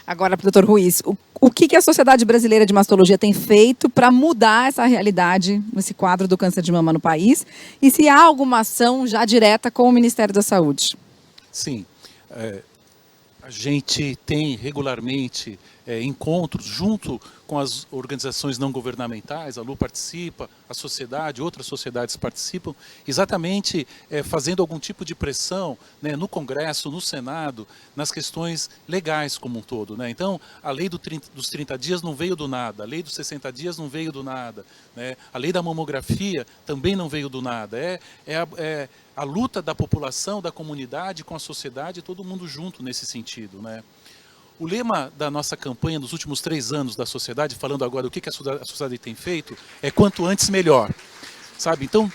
Agora, para o Dr. Ruiz, o que a Sociedade Brasileira de Mastologia tem feito para mudar essa realidade, esse quadro do câncer de mama no país? E se há alguma ação já direta com o Ministério da Saúde? Sim. A gente tem regularmente encontros junto com as organizações não governamentais, a Lu participa, a sociedade, outras sociedades participam, exatamente fazendo algum tipo de pressão, né, no Congresso, no Senado, nas questões legais como um todo, né? Então, a lei dos 30 dias não veio do nada, a lei dos 60 dias não veio do nada, né? A lei da mamografia também não veio do nada, a luta da população, da comunidade com a sociedade, todo mundo junto nesse sentido, né? O lema da nossa campanha nos últimos 3 anos da sociedade, falando agora o que a sociedade tem feito, é quanto antes melhor, sabe? Então,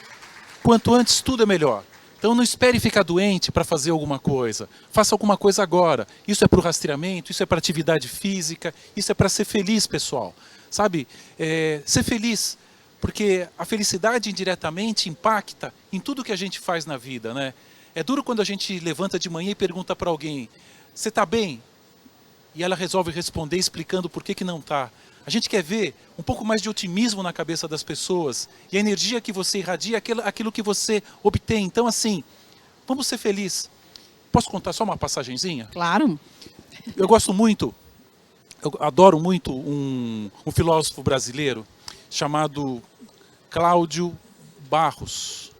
quanto antes tudo é melhor. Então não espere ficar doente para fazer alguma coisa, faça alguma coisa agora. Isso é para o rastreamento, isso é para atividade física, isso é para ser feliz, pessoal. Sabe, ser feliz, porque a felicidade indiretamente impacta em tudo que a gente faz na vida, né? É duro quando a gente levanta de manhã e pergunta para alguém, você está bem? E ela resolve responder explicando por que não está. A gente quer ver um pouco mais de otimismo na cabeça das pessoas e a energia que você irradia, aquilo que você obtém. Então, assim, vamos ser felizes. Posso contar só uma passagenzinha? Claro. Eu gosto muito, eu adoro muito um filósofo brasileiro chamado Cláudio Barros.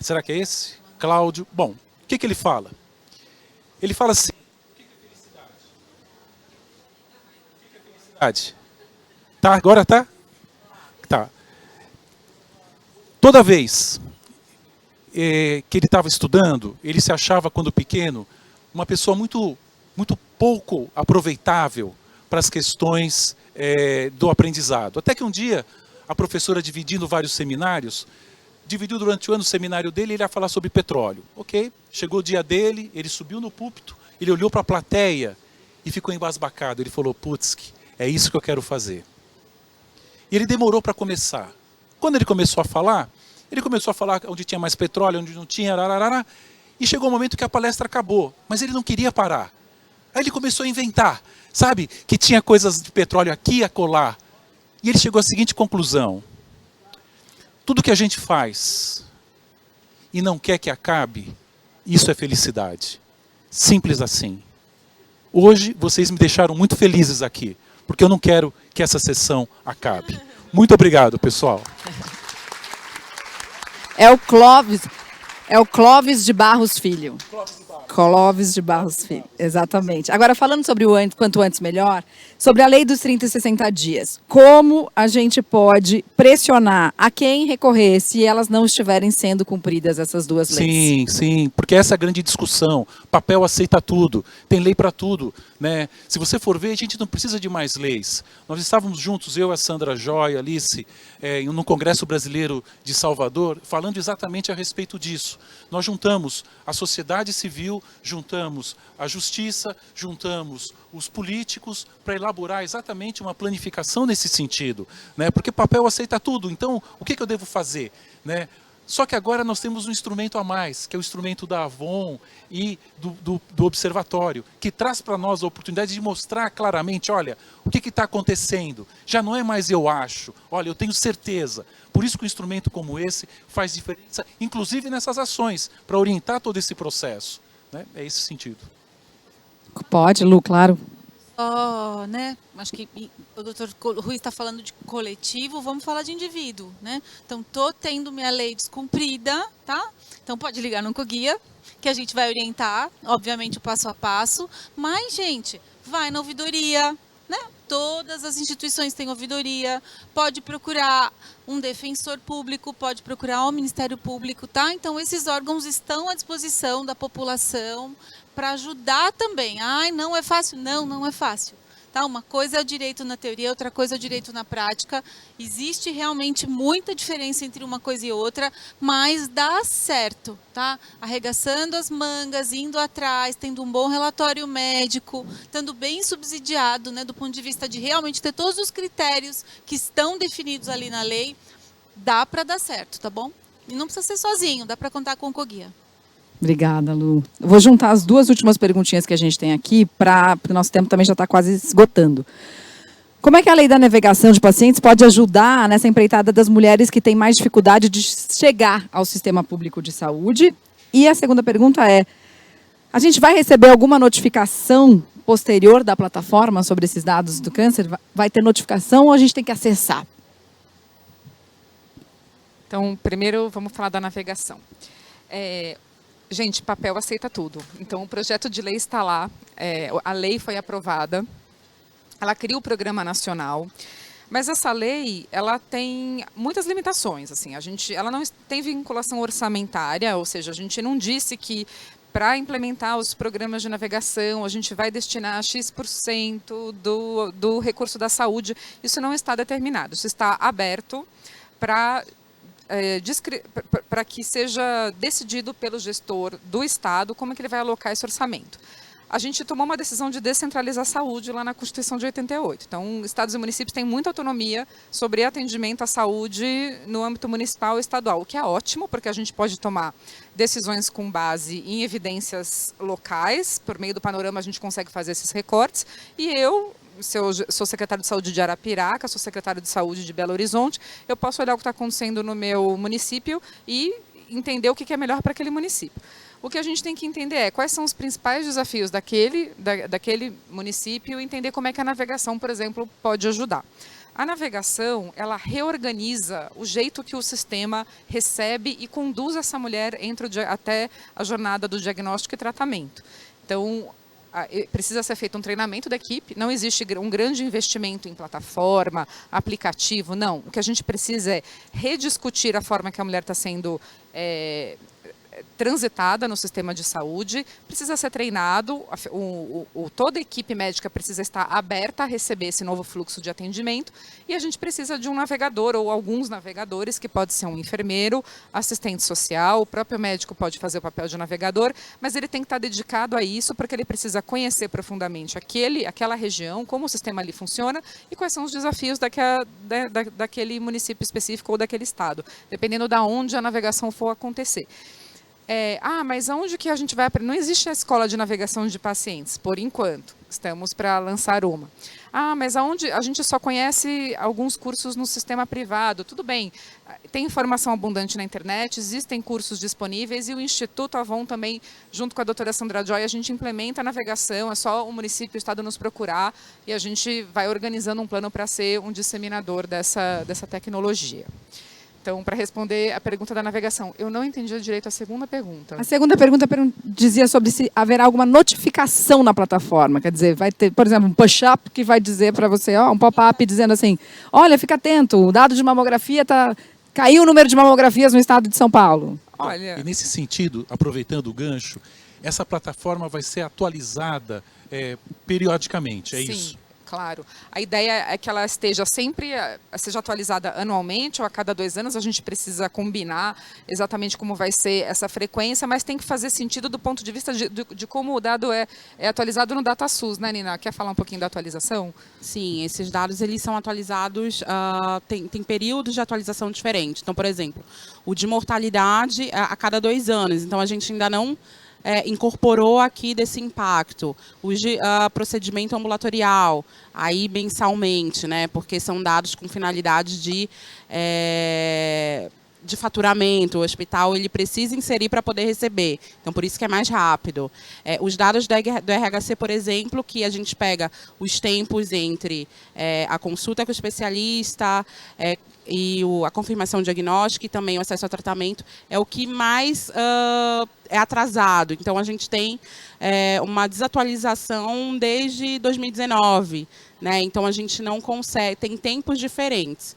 Será que é esse? Cláudio. Bom, o que ele fala? Ele fala assim, tá, agora tá? Tá. Toda vez que ele estava estudando, ele se achava, quando pequeno, uma pessoa muito pouco aproveitável para as questões do aprendizado. Até que um dia a professora dividindo vários seminários, dividiu durante o ano o seminário dele, ele ia falar sobre petróleo. Ok, chegou o dia dele, ele subiu no púlpito, ele olhou para a plateia e ficou embasbacado. Ele falou, putz, é isso que eu quero fazer. E ele demorou para começar. Quando ele começou a falar onde tinha mais petróleo, onde não tinha, rararara, e chegou o momento que a palestra acabou, mas ele não queria parar. Aí ele começou a inventar, sabe, que tinha coisas de petróleo aqui e acolá. E ele chegou à seguinte conclusão: tudo que a gente faz e não quer que acabe, isso é felicidade. Simples assim. Hoje vocês me deixaram muito felizes aqui, porque eu não quero que essa sessão acabe. Muito obrigado, pessoal. É o Clóvis de Barros Filho. Clóvis de Barros Filho, exatamente. Agora, falando sobre o quanto antes melhor, sobre a lei dos 30 e 60 dias. Como a gente pode pressionar a quem recorrer se elas não estiverem sendo cumpridas, essas duas leis? Sim, porque essa é a grande discussão. Papel aceita tudo, tem lei para tudo, né? Se você for ver, a gente não precisa de mais leis. Nós estávamos juntos, eu, a Sandra Joy, a Alice, no Congresso Brasileiro de Salvador, falando exatamente a respeito disso. Nós juntamos a sociedade civil, juntamos a justiça, juntamos os políticos para elaborar exatamente uma planificação nesse sentido, né? Porque papel aceita tudo, então o que eu devo fazer, né? Só que agora nós temos um instrumento a mais, que é o instrumento da Avon e do Observatório, que traz para nós a oportunidade de mostrar claramente, olha, o que está acontecendo. Já não é mais eu acho, olha, eu tenho certeza. Por isso que um instrumento como esse faz diferença, inclusive nessas ações, para orientar todo esse processo, né? É esse o sentido. Pode, Lu, claro. Né? Acho que o doutor Rui está falando de coletivo, vamos falar de indivíduo, né? Então, estou tendo minha lei descumprida, tá? Então, pode ligar no Coguia, que a gente vai orientar, obviamente, o passo a passo. Mas, gente, vai na ouvidoria, né? Todas as instituições têm ouvidoria, pode procurar um defensor público, pode procurar o Ministério Público, tá? Então, esses órgãos estão à disposição da população para ajudar também. Ai, não é fácil? Não, não é fácil. Tá? Uma coisa é o direito na teoria, outra coisa é o direito na prática. Existe realmente muita diferença entre uma coisa e outra, mas dá certo, tá? Arregaçando as mangas, indo atrás, tendo um bom relatório médico, estando bem subsidiado, né, do ponto de vista de realmente ter todos os critérios que estão definidos ali na lei, dá para dar certo, tá bom? E não precisa ser sozinho, dá para contar com o Coguia. Obrigada, Lu. Eu vou juntar as duas últimas perguntinhas que a gente tem aqui, porque o nosso tempo também já está quase esgotando. Como é que a lei da navegação de pacientes pode ajudar nessa empreitada das mulheres que têm mais dificuldade de chegar ao sistema público de saúde? E a segunda pergunta é, a gente vai receber alguma notificação posterior da plataforma sobre esses dados do câncer? Vai ter notificação ou a gente tem que acessar? Então, primeiro, vamos falar da navegação. Gente, papel aceita tudo. Então, o projeto de lei está lá, a lei foi aprovada, ela cria o programa nacional, mas essa lei, ela tem muitas limitações. Assim, ela não tem vinculação orçamentária, ou seja, a gente não disse que para implementar os programas de navegação, a gente vai destinar X% do recurso da saúde. Isso não está determinado, isso está aberto para que seja decidido pelo gestor do Estado como é que ele vai alocar esse orçamento. A gente tomou uma decisão de descentralizar a saúde lá na Constituição de 88. Então, estados e municípios têm muita autonomia sobre atendimento à saúde no âmbito municipal e estadual, o que é ótimo, porque a gente pode tomar decisões com base em evidências locais, por meio do panorama a gente consegue fazer esses recortes, e eu sou secretário de saúde de Arapiraca, sou secretário de saúde de Belo Horizonte, eu posso olhar o que está acontecendo no meu município e entender o que é melhor para aquele município. O que a gente tem que entender é quais são os principais desafios daquele município e entender como é que a navegação, por exemplo, pode ajudar. A navegação, ela reorganiza o jeito que o sistema recebe e conduz essa mulher até a jornada do diagnóstico e tratamento. Então, precisa ser feito um treinamento da equipe, não existe um grande investimento em plataforma, aplicativo, não. O que a gente precisa é rediscutir a forma que a mulher está sendo transitada no sistema de saúde, precisa ser treinado, toda a equipe médica precisa estar aberta a receber esse novo fluxo de atendimento e a gente precisa de um navegador ou alguns navegadores, que pode ser um enfermeiro, assistente social, o próprio médico pode fazer o papel de navegador, mas ele tem que estar dedicado a isso porque ele precisa conhecer profundamente aquela região, como o sistema ali funciona e quais são os desafios daquele município específico ou daquele estado, dependendo de onde a navegação for acontecer. Mas aonde que a gente vai aprender? Não existe a escola de navegação de pacientes, por enquanto. Estamos para lançar uma. Mas aonde a gente só conhece alguns cursos no sistema privado? Tudo bem, tem informação abundante na internet, existem cursos disponíveis e o Instituto Avon também, junto com a doutora Sandra Joy, a gente implementa a navegação, é só o município e o estado nos procurar e a gente vai organizando um plano para ser um disseminador dessa tecnologia. Então, para responder a pergunta da navegação, eu não entendi direito a segunda pergunta. A segunda pergunta dizia sobre se haverá alguma notificação na plataforma. Quer dizer, vai ter, por exemplo, um push-up que vai dizer para você, um pop-up dizendo assim, olha, fica atento, o dado de mamografia caiu o número de mamografias no estado de São Paulo. Olha. E nesse sentido, aproveitando o gancho, essa plataforma vai ser atualizada periodicamente, é isso? Sim. Claro. A ideia é que ela esteja seja atualizada anualmente ou a cada 2 anos. A gente precisa combinar exatamente como vai ser essa frequência, mas tem que fazer sentido do ponto de vista de como o dado é atualizado no DataSUS, né, Nina? Quer falar um pouquinho da atualização? Sim, esses dados eles são atualizados, tem períodos de atualização diferentes. Então, por exemplo, o de mortalidade a cada 2 anos. Então, a gente ainda não incorporou aqui desse impacto. O de procedimento ambulatorial, aí mensalmente, né, porque são dados com finalidade de faturamento. O hospital ele precisa inserir para poder receber. Então, por isso que é mais rápido. Os dados do RHC, por exemplo, que a gente pega os tempos entre a consulta com o especialista e a confirmação diagnóstica e também o acesso ao tratamento, é o que mais é atrasado. Então, a gente tem uma desatualização desde 2019. Né? Então, a gente não consegue, tem tempos diferentes.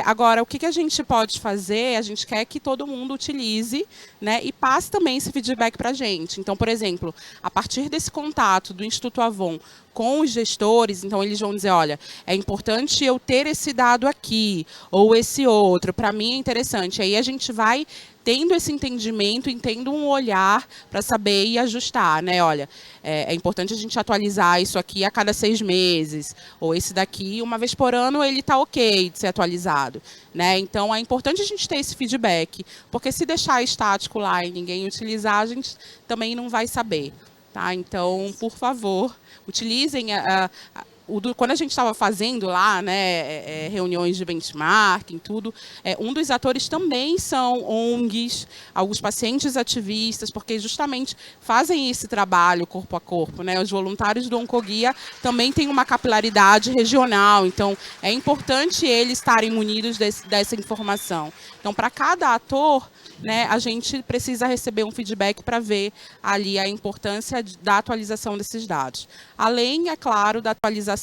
Agora, o que a gente pode fazer? A gente quer que todo mundo utilize, né? E passe também esse feedback para a gente. Então, por exemplo, a partir desse contato do Instituto Avon com os gestores, então eles vão dizer, olha, é importante eu ter esse dado aqui, ou esse outro, para mim é interessante. Aí a gente vai tendo esse entendimento, tendo um olhar para saber e ajustar, né? Olha, é importante a gente atualizar isso aqui a cada 6 meses, ou esse daqui, uma vez por ano, ele está ok de ser atualizado, né? Então, é importante a gente ter esse feedback, porque se deixar estático lá e ninguém utilizar, a gente também não vai saber, tá? Então, por favor, utilizem quando a gente estava fazendo lá, né, reuniões de benchmarking, tudo, um dos atores também são ONGs, alguns pacientes ativistas, porque justamente fazem esse trabalho corpo a corpo, né? Os voluntários do Oncoguia também têm uma capilaridade regional, então é importante eles estarem munidos dessa informação. Então, para cada ator, né, a gente precisa receber um feedback para ver ali a importância da atualização desses dados. Além, é claro, da atualização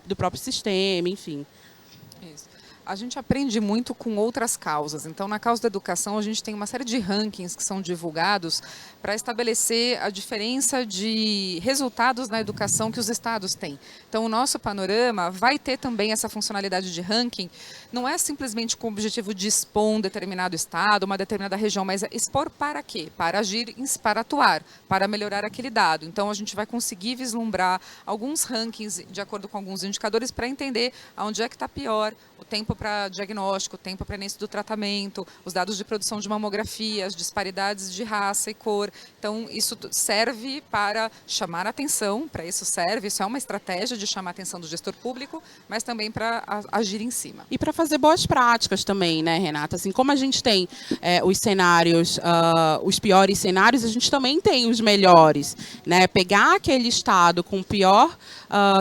do próprio sistema, enfim. Isso. A gente aprende muito com outras causas. Então, na causa da educação, a gente tem uma série de rankings que são divulgados para estabelecer a diferença de resultados na educação que os estados têm. Então, o nosso panorama vai ter também essa funcionalidade de ranking. Não é simplesmente com o objetivo de expor um determinado estado, uma determinada região, mas é expor para quê? Para agir, para atuar, para melhorar aquele dado. Então, a gente vai conseguir vislumbrar alguns rankings de acordo com alguns indicadores para entender aonde é que está pior, o tempo para diagnóstico, o tempo para início do tratamento, os dados de produção de mamografia, as disparidades de raça e cor. Então, isso serve para chamar a atenção, para isso serve, isso é uma estratégia de chamar a atenção do gestor público, mas também para agir em cima. E para fazer boas práticas também, né, Renata? Assim, como a gente tem os cenários, os piores cenários, a gente também tem os melhores, né? Pegar aquele estado com o pior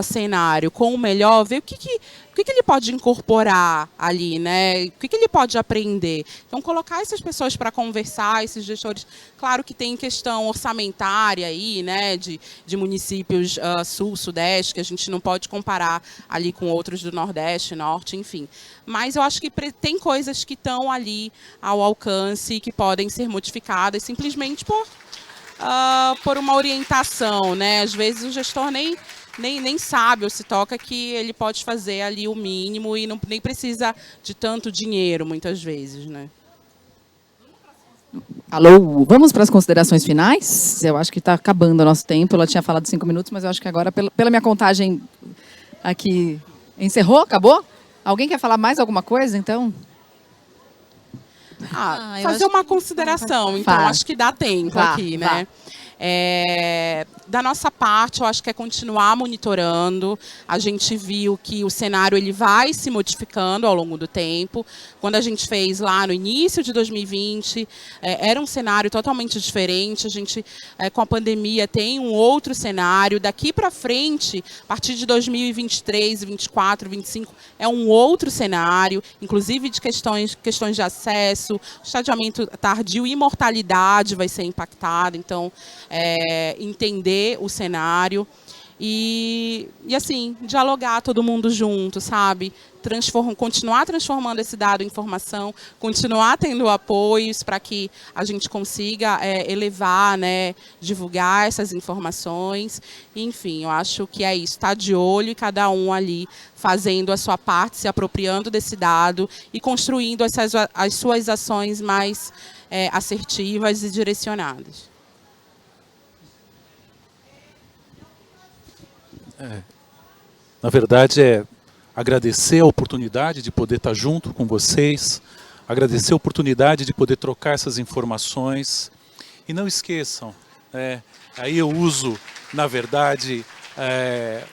cenário, com o melhor, ver o que o que ele pode incorporar ali, né? O que ele pode aprender? Então, colocar essas pessoas para conversar, esses gestores. Claro que tem questão orçamentária aí, né, de municípios sul, sudeste, que a gente não pode comparar ali com outros do nordeste, norte, enfim. Mas eu acho que tem coisas que estão ali ao alcance e que podem ser modificadas simplesmente por uma orientação, né? Às vezes o gestor nem sabe ou se toca que ele pode fazer ali o mínimo e nem precisa de tanto dinheiro, muitas vezes, né? Alô, vamos para as considerações finais? Eu acho que está acabando o nosso tempo. Ela tinha falado 5 minutos, mas eu acho que agora, pela minha contagem aqui, encerrou? Acabou? Alguém quer falar mais alguma coisa, então? Fazer uma consideração, então acho que dá tempo aqui, né? Da nossa parte, eu acho que é continuar monitorando. A gente viu que o cenário ele vai se modificando ao longo do tempo. Quando a gente fez lá no início de 2020, era um cenário totalmente diferente. A gente, com a pandemia, tem um outro cenário. Daqui para frente, a partir de 2023, 2024, 2025, é um outro cenário, inclusive de questões de acesso, estadiamento tardio e mortalidade vai ser impactada. Então, entender o cenário e assim, dialogar todo mundo junto, sabe? Continuar transformando esse dado em informação, continuar tendo apoios para que a gente consiga elevar, né, divulgar essas informações. Enfim, eu acho que é isso, estar de olho e cada um ali fazendo a sua parte, se apropriando desse dado e construindo as suas ações mais assertivas e direcionadas. Na verdade, agradecer a oportunidade de poder estar junto com vocês, agradecer a oportunidade de poder trocar essas informações. E não esqueçam, aí eu uso, na verdade,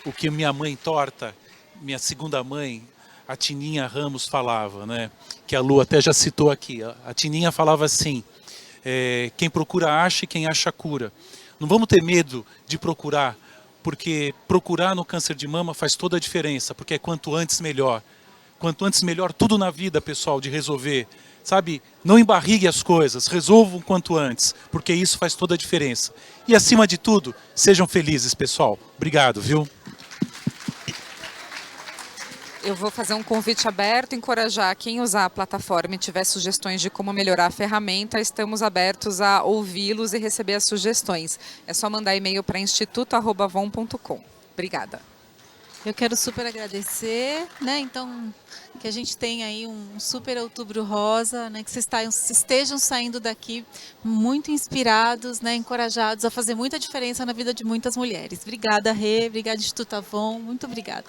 o que minha mãe torta, minha segunda mãe, a Tininha Ramos, falava, né? Que a Lu até já citou aqui. A Tininha falava assim, quem procura acha e quem acha cura. Não vamos ter medo de procurar, porque procurar no câncer de mama faz toda a diferença, porque é quanto antes melhor. Quanto antes melhor tudo na vida, pessoal, de resolver. Sabe, não embarrigue as coisas, resolvam quanto antes, porque isso faz toda a diferença. E acima de tudo, sejam felizes, pessoal. Obrigado, viu? Eu vou fazer um convite aberto, encorajar quem usar a plataforma e tiver sugestões de como melhorar a ferramenta, estamos abertos a ouvi-los e receber as sugestões. É só mandar e-mail para instituto@avon.com. Obrigada. Eu quero super agradecer, né? Então, que a gente tenha aí um super Outubro Rosa, né? Que vocês estejam saindo daqui muito inspirados, né? Encorajados a fazer muita diferença na vida de muitas mulheres. Obrigada, Rê. Obrigada, Instituto Avon. Muito obrigada.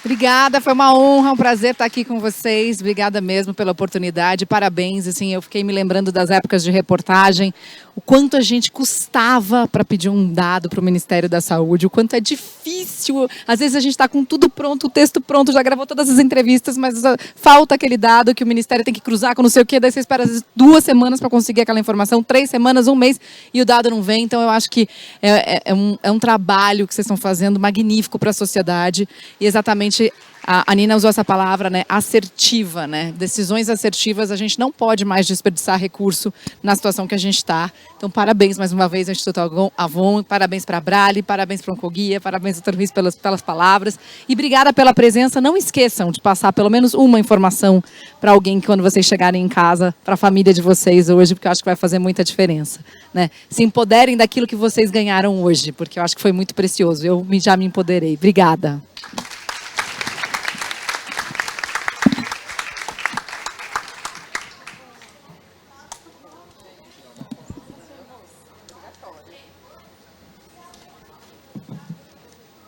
Obrigada, foi uma honra, um prazer estar aqui com vocês. Obrigada mesmo pela oportunidade, parabéns. Assim, eu fiquei me lembrando das épocas de reportagem, o quanto a gente custava para pedir um dado para o Ministério da Saúde, o quanto é difícil. Às vezes a gente está com tudo pronto, o texto pronto, já gravou todas as entrevistas, mas falta aquele dado que o Ministério tem que cruzar com não sei o quê, daí você espera às vezes 2 semanas para conseguir aquela informação, 3 semanas, 1 mês, e o dado não vem. Então eu acho que é um trabalho que vocês estão fazendo magnífico para a sociedade, e exatamente a Nina usou essa palavra, né, assertiva, né? Decisões assertivas, a gente não pode mais desperdiçar recurso na situação que a gente está. Então, parabéns mais uma vez ao Instituto Avon, parabéns para a Brale, parabéns para o Oncoguia, parabéns ao Dr. Ruiz pelas palavras. E obrigada pela presença. Não esqueçam de passar pelo menos uma informação para alguém que, quando vocês chegarem em casa, para a família de vocês hoje, porque eu acho que vai fazer muita diferença, né? Se empoderem daquilo que vocês ganharam hoje, porque eu acho que foi muito precioso. Eu já me empoderei. Obrigada.